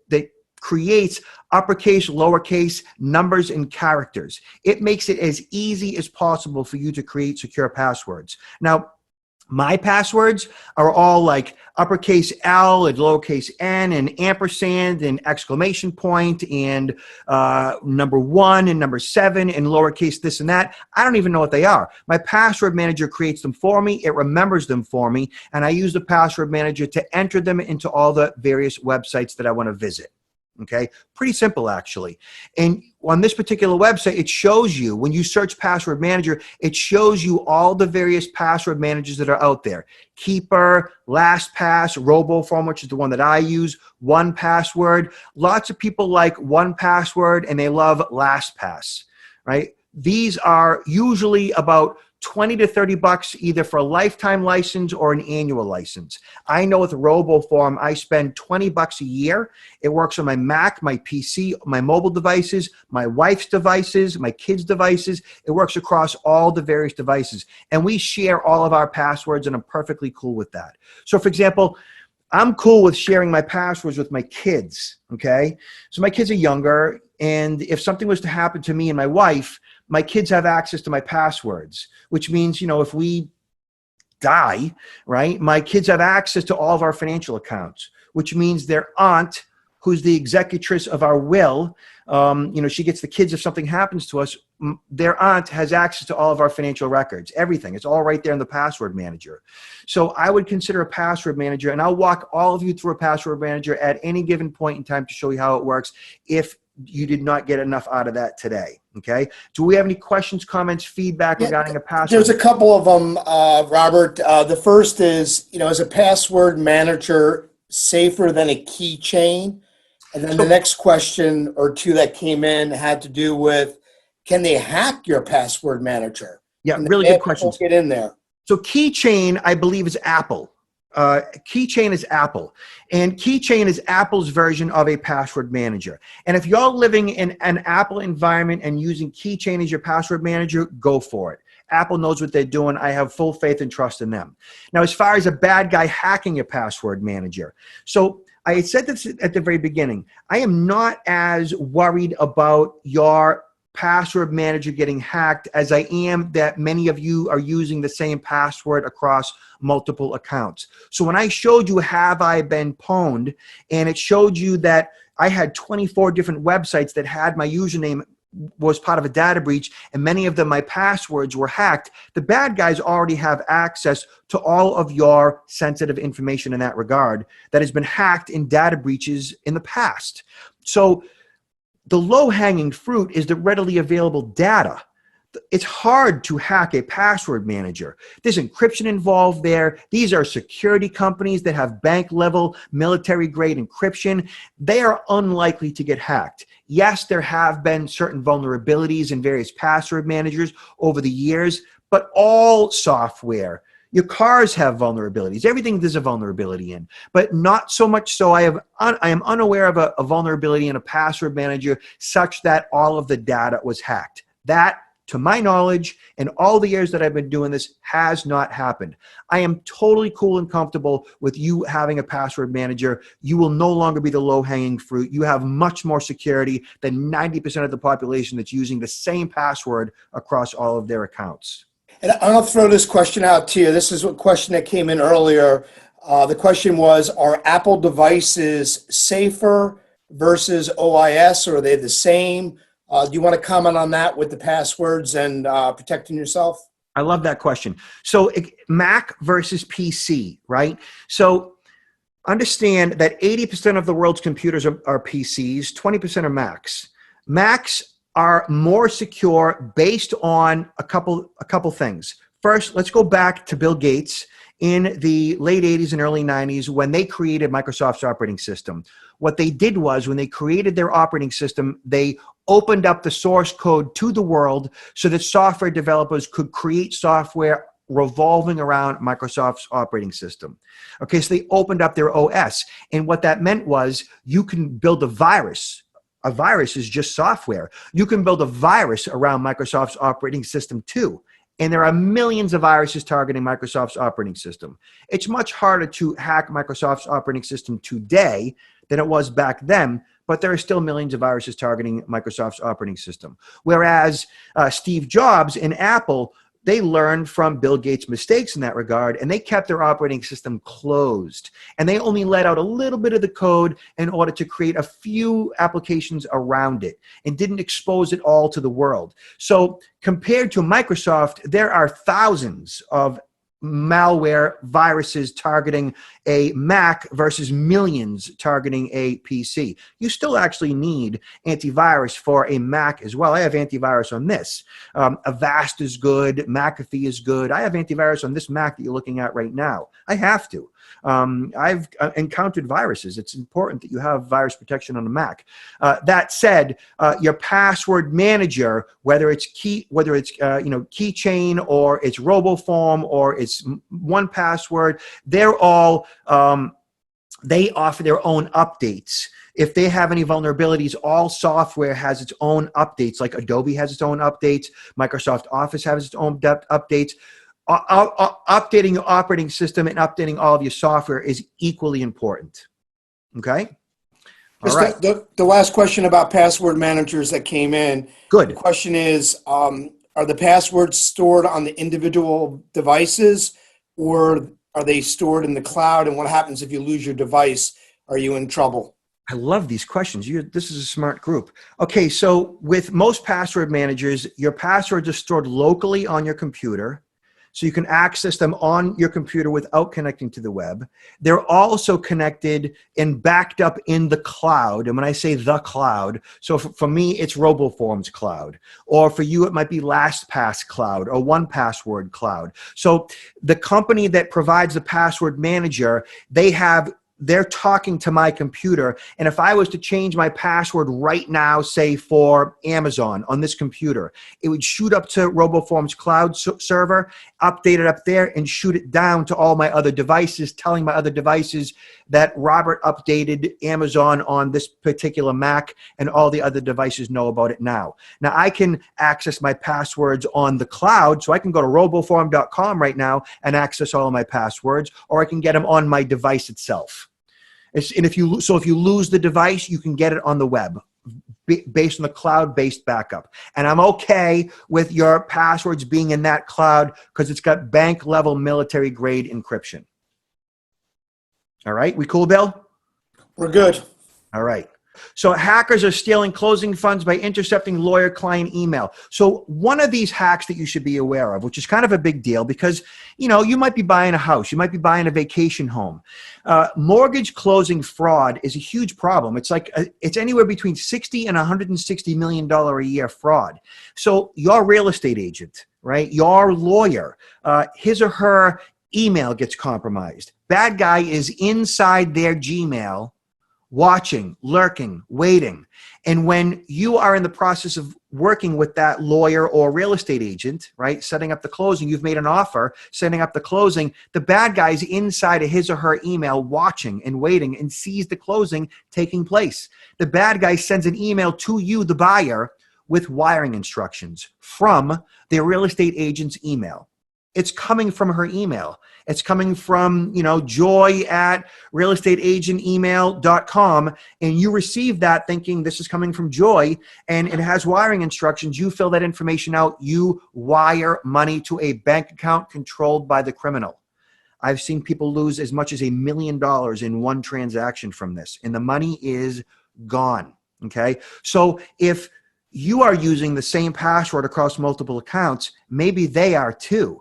creates uppercase, lowercase, numbers, and characters. It makes it as easy as possible for you to create secure passwords. Now, my passwords are all like uppercase L and lowercase n and ampersand and exclamation point and number 1 and number 7 and lowercase this and that. I don't even know what they are. My password manager creates them for me. It remembers them for me. And I use the password manager to enter them into all the various websites that I want to visit. Okay, pretty simple actually. And on this particular website, it shows you, when you search password manager, it shows you all the various password managers that are out there. Keeper, LastPass, RoboForm, which is the one that I use, 1Password. Lots of people like 1Password and they love LastPass, right? These are usually about $20 to $30 either for a lifetime license or an annual license. I know with RoboForm, I spend $20 a year. It works on my Mac, my PC, my mobile devices, my wife's devices, my kids' devices. It works across all the various devices. And we share all of our passwords, and I'm perfectly cool with that. So for example, I'm cool with sharing my passwords with my kids, okay? So my kids are younger, and if something was to happen to me and my wife, my kids have access to my passwords, which means, you know, if we die, right, my kids have access to all of our financial accounts, which means their aunt, who's the executrix of our will, you know, she gets the kids if something happens to us. their aunt has access to all of our financial records, everything. It's all right there in the password manager. So I would consider a password manager, and I'll walk all of you through a password manager at any given point in time to show you how it works if you did not get enough out of that today. Okay. Do we have any questions, comments, feedback regarding a password? There's a couple of them, Robert. The first is, is a password manager safer than a keychain? And then the next question or two that came in had to do with, can they hack your password manager? Yeah, Can really the good bad questions. people get in there? So Keychain, I believe, is Apple. Keychain is Apple. And Keychain is Apple's version of a password manager. And if you're living in an Apple environment and using Keychain as your password manager, go for it. Apple knows what they're doing. I have full faith and trust in them. Now, as far as a bad guy hacking your password manager, so I had said this at the very beginning. I am not as worried about your password manager getting hacked as I am that many of you are using the same password across multiple accounts. So when I showed you have I been pwned, and it showed you that I had 24 different websites that had my username was part of a data breach, and many of them, my passwords were hacked, the bad guys already have access to all of your sensitive information in that regard that has been hacked in data breaches in the past. So the low-hanging fruit is the readily available data. It's hard to hack a password manager. There's encryption involved there. These are security companies that have bank-level, military-grade encryption. They are unlikely to get hacked. Yes, there have been certain vulnerabilities in various password managers over the years, but all software, your cars have vulnerabilities. Everything there's a vulnerability in, but not so much so. I am unaware of a vulnerability in a password manager such that all of the data was hacked. That, to my knowledge, in all the years that I've been doing this, has not happened. I am totally cool and comfortable with you having a password manager. You will no longer be the low-hanging fruit. You have much more security than 90% of the population that's using the same password across all of their accounts. And I'll throw this question out to you. This is a question that came in earlier. The question was, are Apple devices safer versus OIS, or are they the same? Do you want to comment on that with the passwords and protecting yourself? I love that question. So Mac versus PC, right? So understand that 80% of the world's computers are PCs, 20% are Macs. Macs are more secure based on a couple things. First, let's go back to Bill Gates in the late 80s and early 90s when they created Microsoft's operating system. What they did was, when they created their operating system, they opened up the source code to the world so that software developers could create software revolving around Microsoft's operating system. Okay, so they opened up their OS. And what that meant was you can build a virus. A virus is just software. You can build a virus around Microsoft's operating system too. And there are millions of viruses targeting Microsoft's operating system. It's much harder to hack Microsoft's operating system today than it was back then, but there are still millions of viruses targeting Microsoft's operating system. Whereas Steve Jobs in Apple, they learned from Bill Gates' mistakes in that regard, and they kept their operating system closed. And they only let out a little bit of the code in order to create a few applications around it and didn't expose it all to the world. So compared to Microsoft, there are thousands of malware viruses targeting a Mac versus millions targeting a PC. You still actually need antivirus for a Mac as well. I have antivirus on this. Avast is good. McAfee is good. I have antivirus on this Mac that you're looking at right now. I have to. I've encountered viruses. It's important that you have virus protection on a Mac. That said, your password manager, whether it's Keychain or it's RoboForm or it's 1Password, they're all they offer their own updates. If they have any vulnerabilities, all software has its own updates. Like Adobe has its own updates. Microsoft Office has its own updates. Updating your operating system and updating all of your software is equally important. Okay? All right. The last question about password managers that came in. Good. The question is, are the passwords stored on the individual devices, or are they stored in the cloud? And what happens if you lose your device? Are you in trouble? I love these questions. This is a smart group. Okay, so with most password managers, your passwords are stored locally on your computer, so you can access them on your computer without connecting to the web. They're also connected and backed up in the cloud. And when I say the cloud, so for me, it's RoboForms cloud. Or for you, it might be LastPass cloud or 1Password cloud. So the company that provides the password manager, they're talking to my computer. And if I was to change my password right now, say for Amazon on this computer, it would shoot up to RoboForms cloud server, update it up there, and shoot it down to all my other devices, telling my other devices that Robert updated Amazon on this particular Mac, and all the other devices know about it now. Now I can access my passwords on the cloud, so I can go to roboform.com right now and access all of my passwords, or I can get them on my device itself. And if you lose the device, you can get it on the web based on the cloud-based backup. And I'm okay with your passwords being in that cloud because it's got bank-level military-grade encryption. All right, we cool, Bill? We're good. All right. So hackers are stealing closing funds by intercepting lawyer-client email. So one of these hacks that you should be aware of, which is kind of a big deal because, you might be buying a house, you might be buying a vacation home. Mortgage closing fraud is a huge problem. It's anywhere between $60 and $160 million a year fraud. So your real estate agent, right, your lawyer, his or her email gets compromised. Bad guy is inside their Gmail, watching, lurking, waiting. And when you are in the process of working with that lawyer or real estate agent, right, setting up the closing, you've made an offer, setting up the closing, the bad guy's inside of his or her email watching and waiting and sees the closing taking place. The bad guy sends an email to you, the buyer, with wiring instructions from the real estate agent's email. It's coming from her email. It's coming from, joy@realestateagentemail.com. And you receive that thinking this is coming from Joy and it has wiring instructions. You fill that information out. You wire money to a bank account controlled by the criminal. I've seen people lose as much as $1 million in one transaction from this, and the money is gone. Okay. So if you are using the same password across multiple accounts, maybe they are too.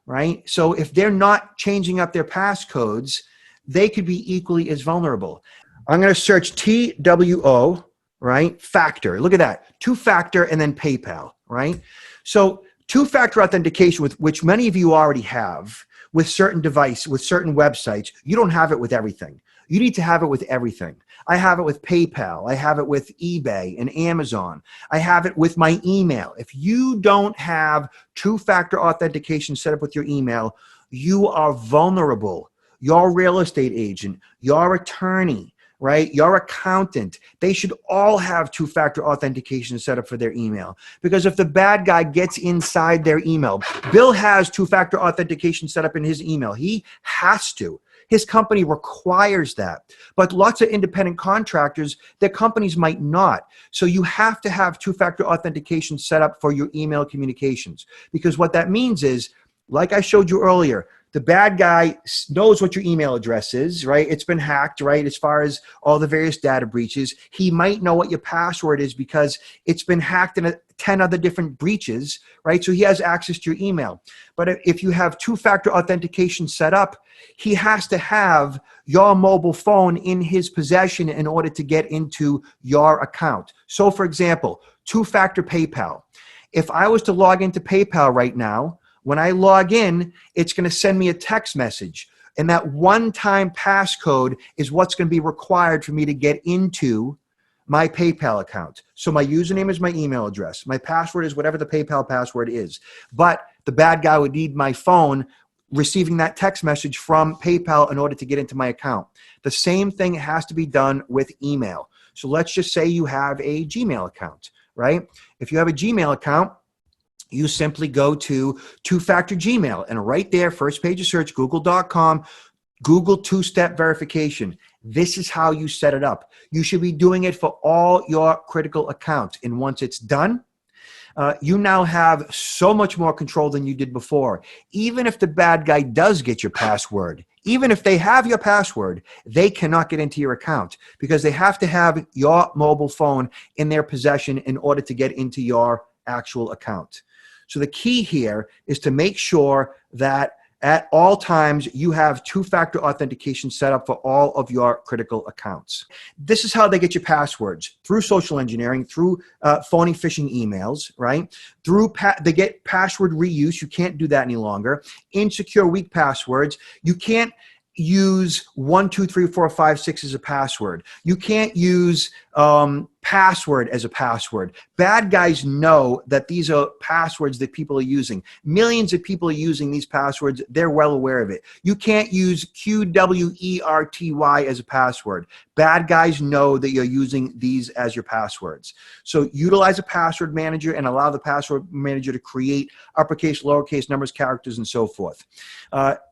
Right? So if they're not changing up their passcodes, they could be equally as vulnerable. I'm going to search TWO, right? Factor. Look at that. Two-factor and then PayPal, right? So two-factor authentication, with which many of you already have with certain devices, with certain websites, you don't have it with everything. You need to have it with everything. I have it with PayPal. I have it with eBay and Amazon. I have it with my email. If you don't have two-factor authentication set up with your email, you are vulnerable. Your real estate agent, your attorney, right? Your accountant, they should all have two-factor authentication set up for their email. Because if the bad guy gets inside their email, Bill has two-factor authentication set up in his email. He has to. His company requires that. But lots of independent contractors, their companies might not. So you have to have two-factor authentication set up for your email communications. Because what that means is, like I showed you earlier, the bad guy knows what your email address is, right? It's been hacked, right? As far as all the various data breaches, he might know what your password is because it's been hacked in 10 other different breaches, right? So he has access to your email. But if you have two-factor authentication set up, he has to have your mobile phone in his possession in order to get into your account. So for example, two-factor PayPal. If I was to log into PayPal right now, when I log in, it's going to send me a text message. And that one-time passcode is what's going to be required for me to get into my PayPal account. So my username is my email address. My password is whatever the PayPal password is. But the bad guy would need my phone receiving that text message from PayPal in order to get into my account. The same thing has to be done with email. So let's just say you have a Gmail account, right? If you have a Gmail account, you simply go to two-factor Gmail, and right there, first page of search, google.com, Google two-step verification. This is how you set it up. You should be doing it for all your critical accounts. And once it's done, you now have so much more control than you did before. Even if the bad guy does get your password, Even if they have your password, they cannot get into your account because they have to have your mobile phone in their possession in order to get into your actual account. So the key here is to make sure that at all times, you have two-factor authentication set up for all of your critical accounts. This is how they get your passwords, through social engineering, through phony phishing emails, right? They get password reuse. You can't do that any longer. Insecure, weak passwords. You can't use 1, 2, 3, 4, 5, 6 as a password. You can't use password as a password. Bad guys know that these are passwords that people are using. Millions of people are using these passwords. They're well aware of it. You can't use QWERTY as a password. Bad guys know that you're using these as your passwords. So utilize a password manager and allow the password manager to create uppercase, lowercase, numbers, characters, and so forth.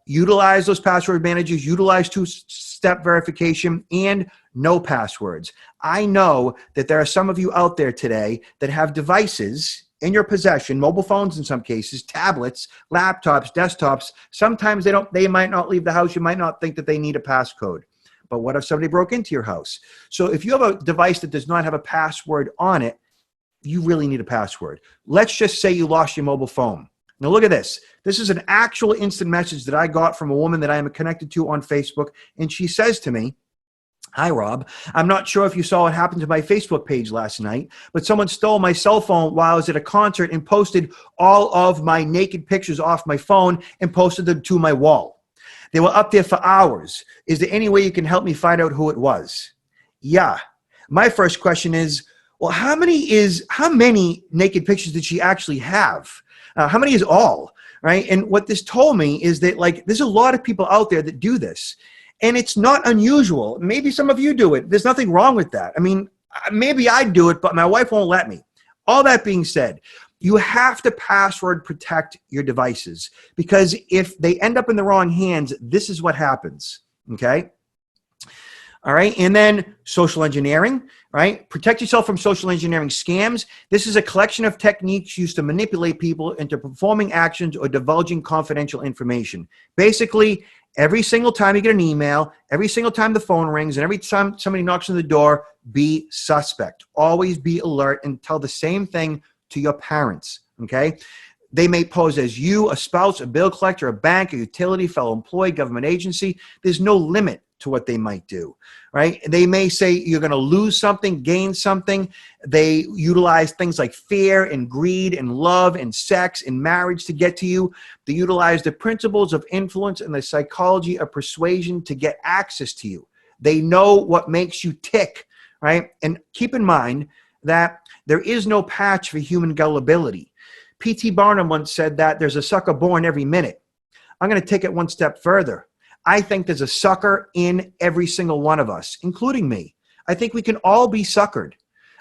Utilize those password managers, utilize two-step verification, and no passwords. I know that there are some of you out there today that have devices in your possession, mobile phones in some cases, tablets, laptops, desktops. Sometimes they might not leave the house. You might not think that they need a passcode. But what if somebody broke into your house? So if you have a device that does not have a password on it, you really need a password. Let's just say you lost your mobile phone. Now look at this. This is an actual instant message that I got from a woman that I am connected to on Facebook. And she says to me, "Hi, Rob. I'm not sure if you saw what happened to my Facebook page last night, but someone stole my cell phone while I was at a concert and posted all of my naked pictures off my phone and posted them to my wall. They were up there for hours. Is there any way you can help me find out who it was?" Yeah. My first question is, well, how many naked pictures did she actually have? How many is all, right? And what this told me is that, like, there's a lot of people out there that do this. And it's not unusual. Maybe some of you do it. There's nothing wrong with that. I mean, maybe I do it, but my wife won't let me. All that being said, you have to password protect your devices, because if they end up in the wrong hands, this is what happens, okay? All right, and then social engineering, right? Protect yourself from social engineering scams. This is a collection of techniques used to manipulate people into performing actions or divulging confidential information. Basically, every single time you get an email, every single time the phone rings, and every time somebody knocks on the door, be suspect. Always be alert and tell the same thing to your parents, okay? They may pose as you, a spouse, a bill collector, a bank, a utility, fellow employee, government agency. There's no limit to what they might do, right? They may say you're going to lose something, gain something. They utilize things like fear and greed and love and sex and marriage to get to you. They utilize the principles of influence and the psychology of persuasion to get access to you. They know what makes you tick, right? And keep in mind that there is no patch for human gullibility. P.T. Barnum once said that there's a sucker born every minute. I'm going to take it one step further. I think there's a sucker in every single one of us, including me. I think we can all be suckered.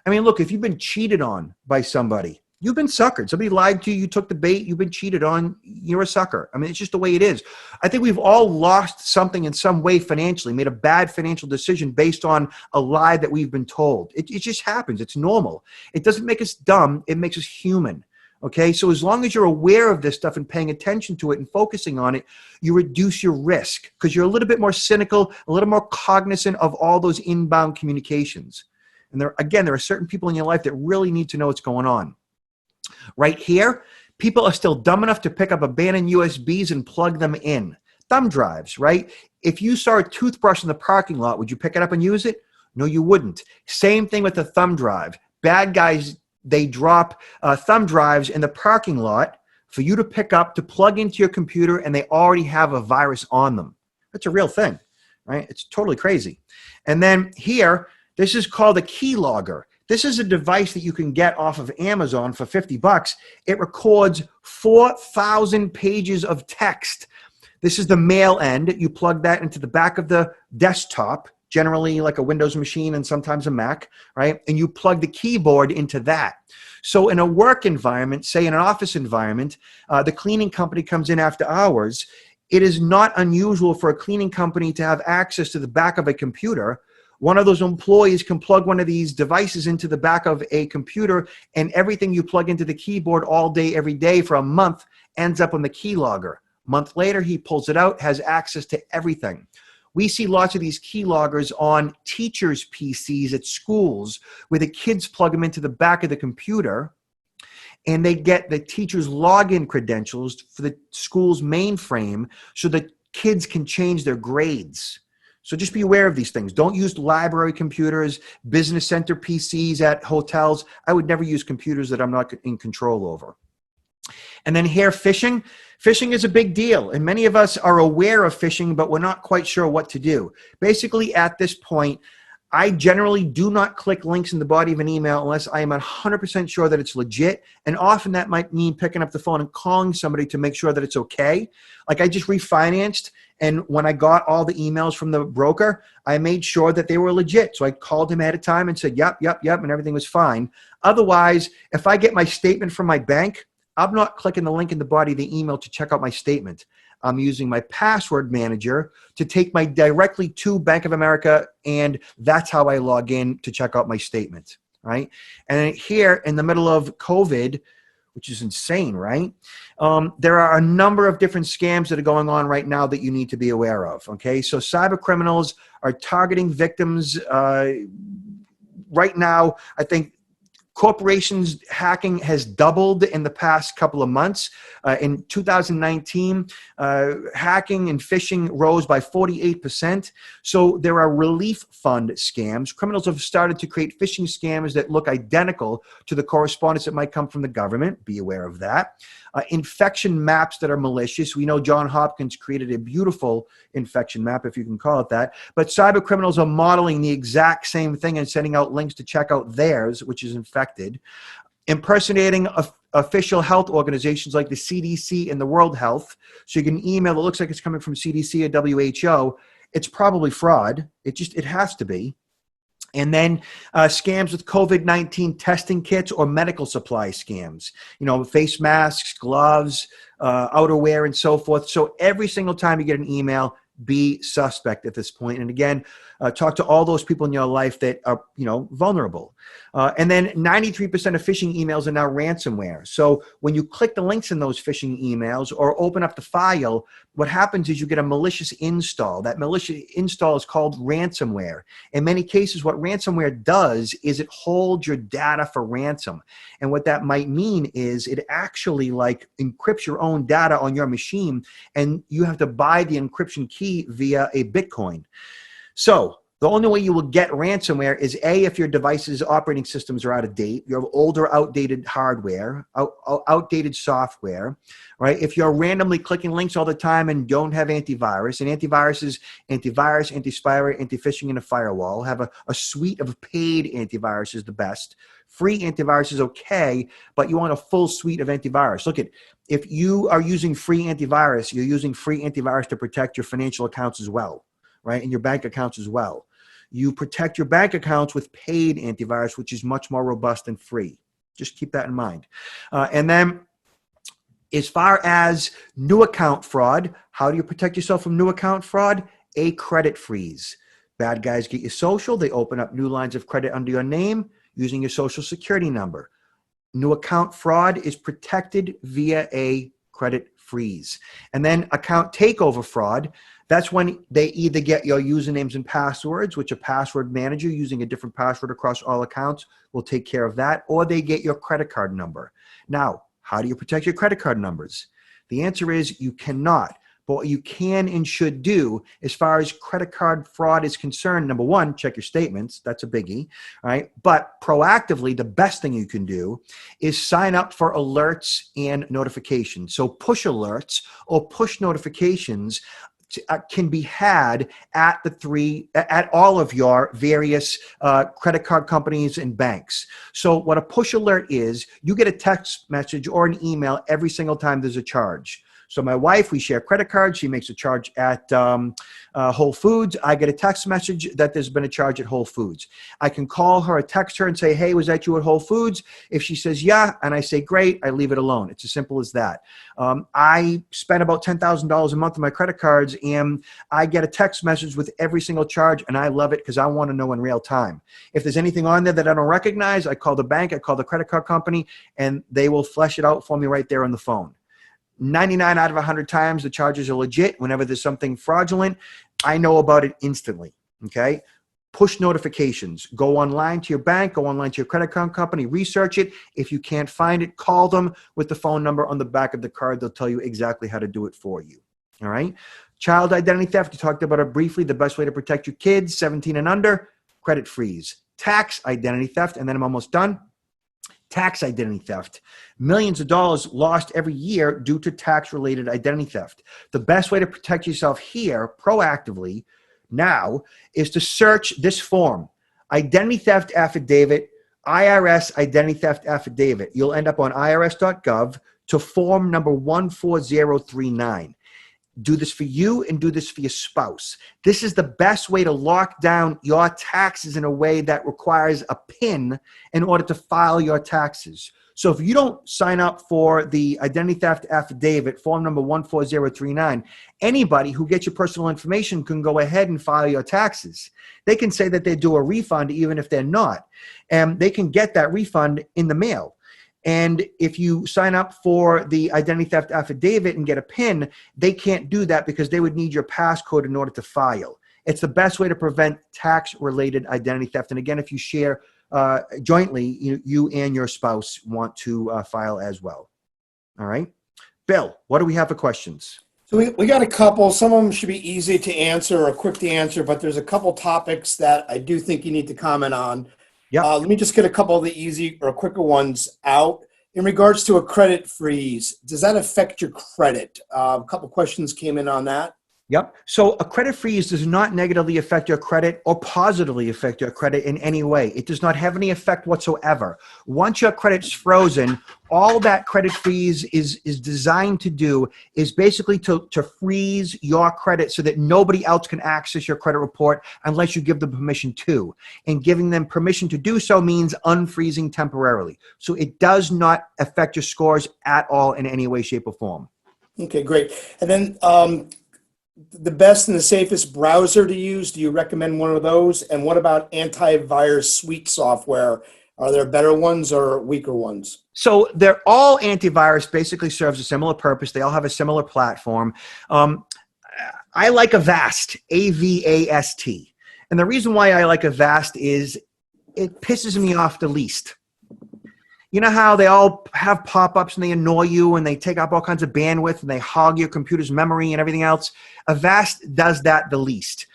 I mean, look, if you've been cheated on by somebody, you've been suckered. Somebody lied to you, you took the bait, you've been cheated on, you're a sucker. I mean, it's just the way it is. I think we've all lost something in some way financially, made a bad financial decision based on a lie that we've been told. It just happens. It's normal. It doesn't make us dumb. It makes us human. Okay, so as long as you're aware of this stuff and paying attention to it and focusing on it, you reduce your risk because you're a little bit more cynical, a little more cognizant of all those inbound communications. And there are certain people in your life that really need to know what's going on. Right here, people are still dumb enough to pick up abandoned USBs and plug them in. Thumb drives, right? If you saw a toothbrush in the parking lot, would you pick it up and use it? No, you wouldn't. Same thing with the thumb drive. Bad guys, they drop thumb drives in the parking lot for you to pick up, to plug into your computer, and they already have a virus on them. That's a real thing, right? It's totally crazy. And then here, this is called a keylogger. This is a device that you can get off of Amazon for $50. It records 4,000 pages of text. This is the mail end. You plug that into the back of the desktop, generally like a Windows machine and sometimes a Mac, right? And you plug the keyboard into that. So in a work environment, say in an office environment, the cleaning company comes in after hours. It is not unusual for a cleaning company to have access to the back of a computer. One of those employees can plug one of these devices into the back of a computer, and everything you plug into the keyboard all day, every day for a month ends up on the keylogger. Month later, he pulls it out, has access to everything. We see lots of these keyloggers on teachers' PCs at schools where the kids plug them into the back of the computer and they get the teacher's login credentials for the school's mainframe so that kids can change their grades. So just be aware of these things. Don't use library computers, business center PCs at hotels. I would never use computers that I'm not in control over. And then here, phishing. Phishing is a big deal, and many of us are aware of phishing, but we're not quite sure what to do. Basically, at this point, I generally do not click links in the body of an email unless I am 100% sure that it's legit, and often that might mean picking up the phone and calling somebody to make sure that it's okay. Like I just refinanced, and when I got all the emails from the broker, I made sure that they were legit. So I called him ahead of time and said, yep, and everything was fine. Otherwise, if I get my statement from my bank, I'm not clicking the link in the body of the email to check out my statement. I'm using my password manager to take my directly to Bank of America, and that's how I log in to check out my statement, right? And here in the middle of COVID, which is insane, right? There are a number of different scams that are going on right now that you need to be aware of, okay? So cyber criminals are targeting victims. Right now, I think corporations hacking has doubled in the past couple of months. In 2019, hacking and phishing rose by 48%. So there are relief fund scams. Criminals have started to create phishing scams that look identical to the correspondence that might come from the government. Be aware of that. Infection maps that are malicious. We know John Hopkins created a beautiful infection map, if you can call it that. But cyber criminals are modeling the exact same thing and sending out links to check out theirs, which is infected. Impersonating official health organizations like the CDC and the World Health. So you get an email that looks like it's coming from CDC or WHO. It's probably fraud. It has to be. And then scams with COVID-19 testing kits or medical supply scams, face masks, gloves, outerwear, and so forth. So every single time you get an email, be suspect at this point. And again, talk to all those people in your life that are, vulnerable. And then 93% of phishing emails are now ransomware. So when you click the links in those phishing emails or open up the file, what happens is you get a malicious install. That malicious install is called ransomware. In many cases, what ransomware does is it holds your data for ransom. And what that might mean is it actually encrypts your own data on your machine, and you have to buy the encryption key via a Bitcoin. So the only way you will get ransomware is if your device's operating systems are out of date, you have older, outdated hardware, outdated software, right? If you're randomly clicking links all the time and don't have antivirus, and antivirus is antivirus, anti-spyware, anti-phishing, and a firewall. Have a suite of paid antivirus is the best. Free antivirus is okay, but you want a full suite of antivirus. Look, if you are using free antivirus, you're using free antivirus to protect your financial accounts as well, right? And your bank accounts as well. You protect your bank accounts with paid antivirus, which is much more robust than free. Just keep that in mind. And then as far as new account fraud, how do you protect yourself from new account fraud? A credit freeze. Bad guys get your social. They open up new lines of credit under your name using your social security number. New account fraud is protected via a credit freeze. And then account takeover fraud, that's when they either get your usernames and passwords, which a password manager using a different password across all accounts will take care of that, or they get your credit card number. Now, how do you protect your credit card numbers? The answer is you cannot. But what you can and should do as far as credit card fraud is concerned, number one, check your statements. That's a biggie, right? But proactively, the best thing you can do is sign up for alerts and notifications. So push alerts or push notifications can be had at all of your various credit card companies and banks. So what a push alert is, you get a text message or an email every single time there's a charge. So my wife, we share credit cards. She makes a charge at Whole Foods. I get a text message that there's been a charge at Whole Foods. I can call her or text her and say, hey, was that you at Whole Foods? If she says, yeah, and I say, great, I leave it alone. It's as simple as that. I spend about $10,000 a month on my credit cards, and I get a text message with every single charge, and I love it because I want to know in real time. If there's anything on there that I don't recognize, I call the bank, I call the credit card company, and they will flesh it out for me right there on the phone. 99 out of 100 times, the charges are legit. Whenever there's something fraudulent, I know about it instantly, okay? Push notifications. Go online to your bank, go online to your credit card company, research it. If you can't find it, call them with the phone number on the back of the card. They'll tell you exactly how to do it for you, all right? Child identity theft, you talked about it briefly. The best way to protect your kids, 17 and under, credit freeze. Tax identity theft, and then I'm almost done. Tax identity theft. Millions of dollars lost every year due to tax-related identity theft. The best way to protect yourself here proactively now is to search this form, Identity Theft Affidavit, IRS Identity Theft Affidavit. You'll end up on irs.gov to form number 14039. Do this for you and do this for your spouse. This is the best way to lock down your taxes in a way that requires a PIN in order to file your taxes. So if you don't sign up for the Identity Theft Affidavit, form number 14039, anybody who gets your personal information can go ahead and file your taxes. They can say that they do a refund even if they're not. And they can get that refund in the mail. And if you sign up for the Identity Theft Affidavit and get a PIN, they can't do that because they would need your passcode in order to file. It's the best way to prevent tax-related identity theft. And again, if you share jointly, you and your spouse want to file as well. All right. Bill, what do we have for questions? So we got a couple. Some of them should be easy to answer or quick to answer, but there's a couple topics that I do think you need to comment on. Yep. Let me just get a couple of the easy or quicker ones out. In regards to a credit freeze, does that affect your credit? A couple questions came in on that. Yep. So a credit freeze does not negatively affect your credit or positively affect your credit in any way. It does not have any effect whatsoever. Once your credit's frozen, all that credit freeze is designed to do is basically to freeze your credit so that nobody else can access your credit report unless you give them permission to. And giving them permission to do so means unfreezing temporarily. So it does not affect your scores at all in any way, shape, or form. Okay, great. And then the best and the safest browser to use, do you recommend one of those? And what about antivirus suite software? Are there better ones or weaker ones? So they're all antivirus, basically serves a similar purpose. They all have a similar platform. I like Avast, A-V-A-S-T. And the reason why I like Avast is it pisses me off the least. You know how they all have pop-ups and they annoy you and they take up all kinds of bandwidth and they hog your computer's memory and everything else? Avast does that the least.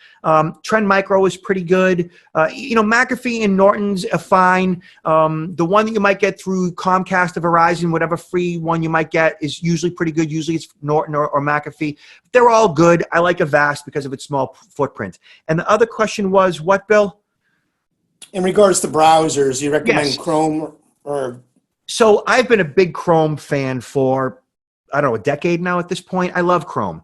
Trend Micro is pretty good. McAfee and Norton's are fine. The one that you might get through Comcast or Verizon, whatever free one you might get, is usually pretty good. Usually it's Norton or McAfee. They're all good. I like Avast because of its small footprint. And the other question was what, Bill? In regards to browsers, you recommend Yes. Chrome or... So I've been a big Chrome fan for, I don't know, a decade now at this point. I love Chrome.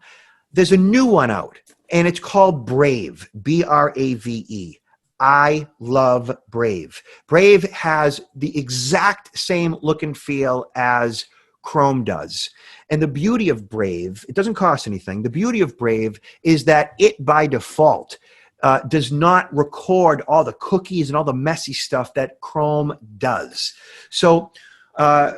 There's a new one out, and it's called Brave, B-R-A-V-E. I love Brave. Brave has the exact same look and feel as Chrome does. And the beauty of Brave, it doesn't cost anything. The beauty of Brave is that it, by default, does not record all the cookies and all the messy stuff that Chrome does. So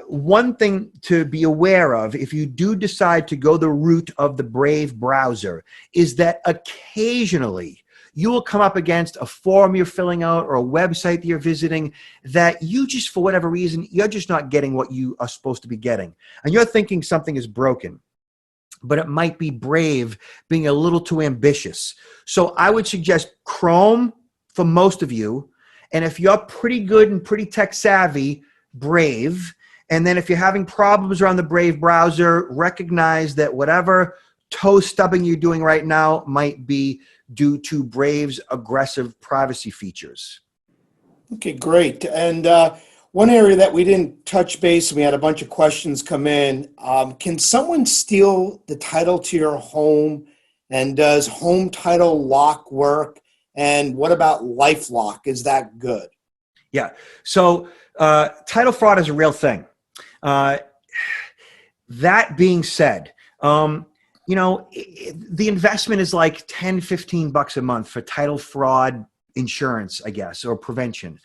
one thing to be aware of, if you do decide to go the route of the Brave browser, is that occasionally you will come up against a form you're filling out or a website that you're visiting that you just, for whatever reason, you're just not getting what you are supposed to be getting. And you're thinking something is broken. But it might be Brave being a little too ambitious. So I would suggest Chrome for most of you. And if you're pretty good and pretty tech savvy, Brave. And then if you're having problems around the Brave browser, recognize that whatever toe stubbing you're doing right now might be due to Brave's aggressive privacy features. Okay, great. And one area that we didn't touch base, and we had a bunch of questions come in. Can someone steal the title to your home? And does home title lock work? And what about LifeLock? Is that good? Yeah. So title fraud is a real thing. That being said, the investment is like $10-15 a month for title fraud insurance, I guess, or prevention.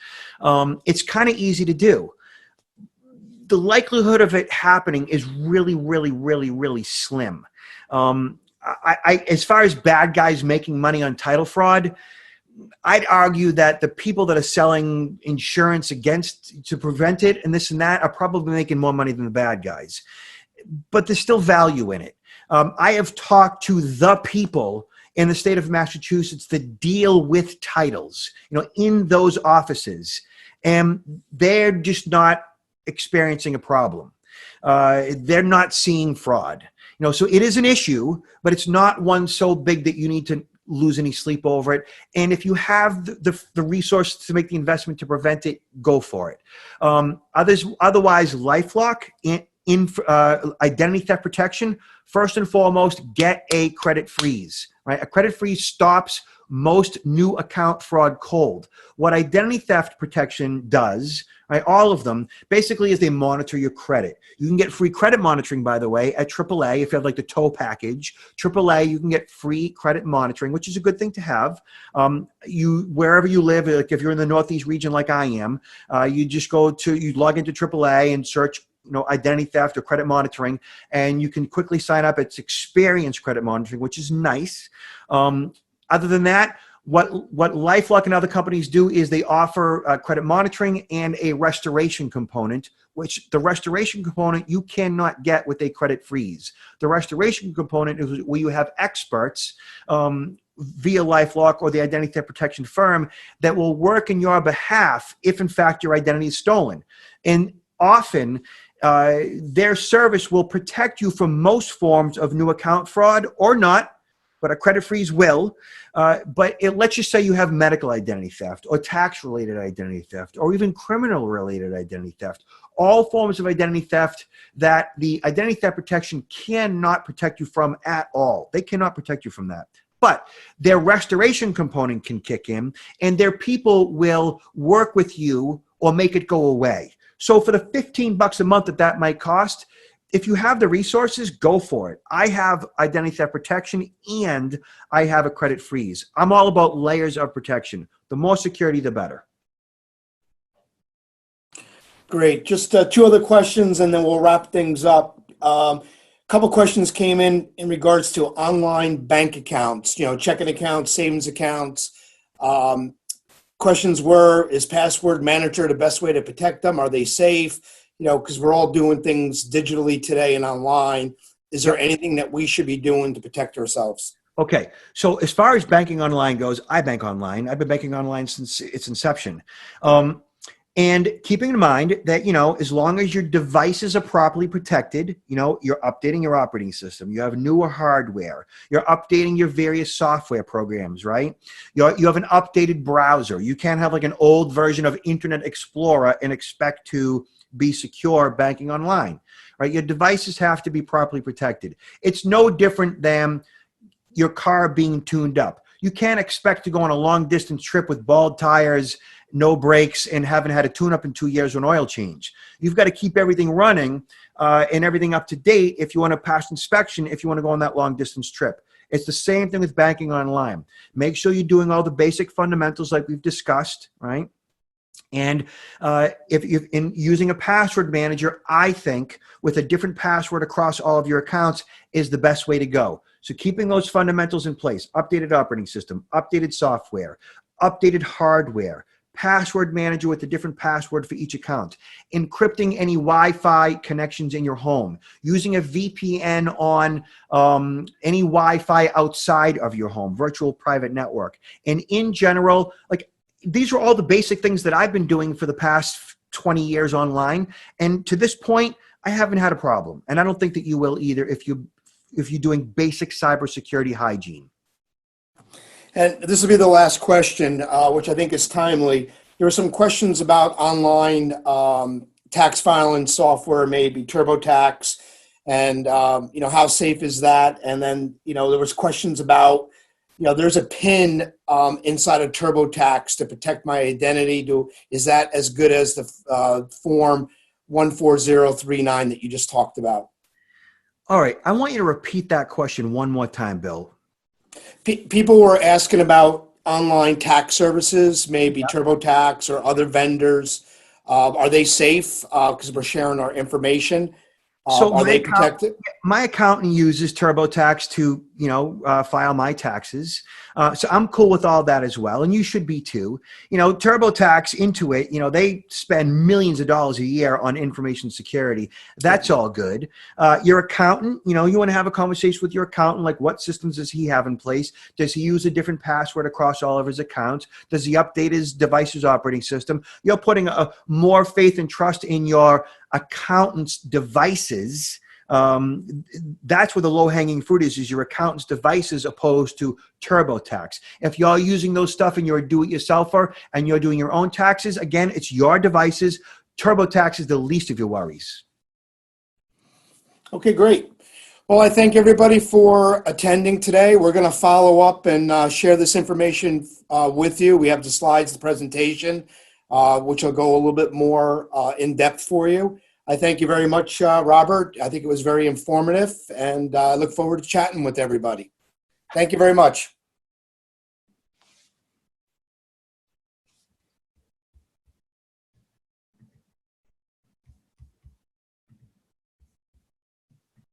It's kind of easy to do. the likelihood of it happening is really, really, really, really slim. As far as bad guys making money on title fraud, I'd argue that the people that are selling insurance to prevent it and this and that are probably making more money than the bad guys. But there's still value in it. I have talked to the people in the state of Massachusetts that deal with titles, in those offices, and they're just not experiencing a problem. They're not seeing fraud. So it is an issue, but it's not one so big that you need to lose any sleep over it. And if you have the resource to make the investment to prevent it, go for it. Otherwise, LifeLock in identity theft protection, first and foremost, get a credit freeze. Right? A credit freeze stops most new account fraud cold. What identity theft protection does, right, all of them, basically is they monitor your credit. You can get free credit monitoring, by the way, at AAA. If you have like the tow package, AAA, you can get free credit monitoring, which is a good thing to have. Wherever you live, like if you're in the Northeast region like I am, you just you log into AAA and search identity theft or credit monitoring, and you can quickly sign up. It's experienced credit monitoring, which is nice. Other than that, what LifeLock and other companies do is they offer credit monitoring and a restoration component, which the restoration component you cannot get with a credit freeze. The restoration component is where you have experts via LifeLock or the identity theft protection firm that will work in your behalf if, in fact, your identity is stolen. And often, their service will protect you from most forms of new account fraud or not, but a credit freeze will. But let's just say you have medical identity theft or tax-related identity theft or even criminal-related identity theft. All forms of identity theft that the identity theft protection cannot protect you from at all. They cannot protect you from that. But their restoration component can kick in, and their people will work with you or make it go away. So for the $15 a month that might cost, if you have the resources, go for it. I have identity theft protection and I have a credit freeze. I'm all about layers of protection. The more security, the better. Great. Just two other questions and then we'll wrap things up. A couple questions came in regards to online bank accounts, checking accounts, savings accounts. Questions were, is password manager the best way to protect them? Are they safe? Because we're all doing things digitally today and online. Is there anything that we should be doing to protect ourselves? Okay. So as far as banking online goes, I bank online. I've been banking online since its inception. And keeping in mind that, as long as your devices are properly protected, you're updating your operating system, you have newer hardware, you're updating your various software programs, right? You have an updated browser. You can't have like an old version of Internet Explorer and expect to be secure banking online, right? Your devices have to be properly protected. It's no different than your car being tuned up. You can't expect to go on a long distance trip with bald tires, no brakes, and haven't had a tune-up in 2 years or an oil change. You've got to keep everything running and everything up to date if you want to pass inspection, if you want to go on that long distance trip. It's the same thing with banking online. Make sure you're doing all the basic fundamentals like we've discussed, right? And if you're using a password manager, I think with a different password across all of your accounts is the best way to go. So keeping those fundamentals in place, updated operating system, updated software, updated hardware, password manager with a different password for each account, encrypting any Wi-Fi connections in your home, using a VPN on any Wi-Fi outside of your home, virtual private network. And in general, these are all the basic things that I've been doing for the past 20 years online. And to this point, I haven't had a problem. And I don't think that you will either if you're doing basic cybersecurity hygiene. And this will be the last question, which I think is timely. There were some questions about online tax filing software, maybe TurboTax, and how safe is that? And then there was questions about there's a PIN inside of TurboTax to protect my identity. Is that as good as the form 14039 that you just talked about? All right, I want you to repeat that question one more time, Bill. People were asking about online tax services, maybe TurboTax or other vendors. Are they safe? Because we're sharing our information. So Are they protected? my accountant uses TurboTax to, file my taxes. So I'm cool with all that as well. And you should be too. TurboTax, Intuit, they spend millions of dollars a year on information security. That's all good. Your accountant, you want to have a conversation with your accountant, like what systems does he have in place? Does he use a different password across all of his accounts? Does he update his device's operating system? You're putting more faith and trust in your accountant's devices. That's where the low-hanging fruit is your accountant's devices opposed to TurboTax. If you're using those stuff and you're a do-it-yourselfer and you're doing your own taxes, again, it's your devices. TurboTax is the least of your worries. Okay, great. Well, I thank everybody for attending today. We're going to follow up and share this information with you. We have the slides, the presentation, which will go a little bit more in depth for you. I thank you very much, Robert. I think it was very informative, and I look forward to chatting with everybody. Thank you very much.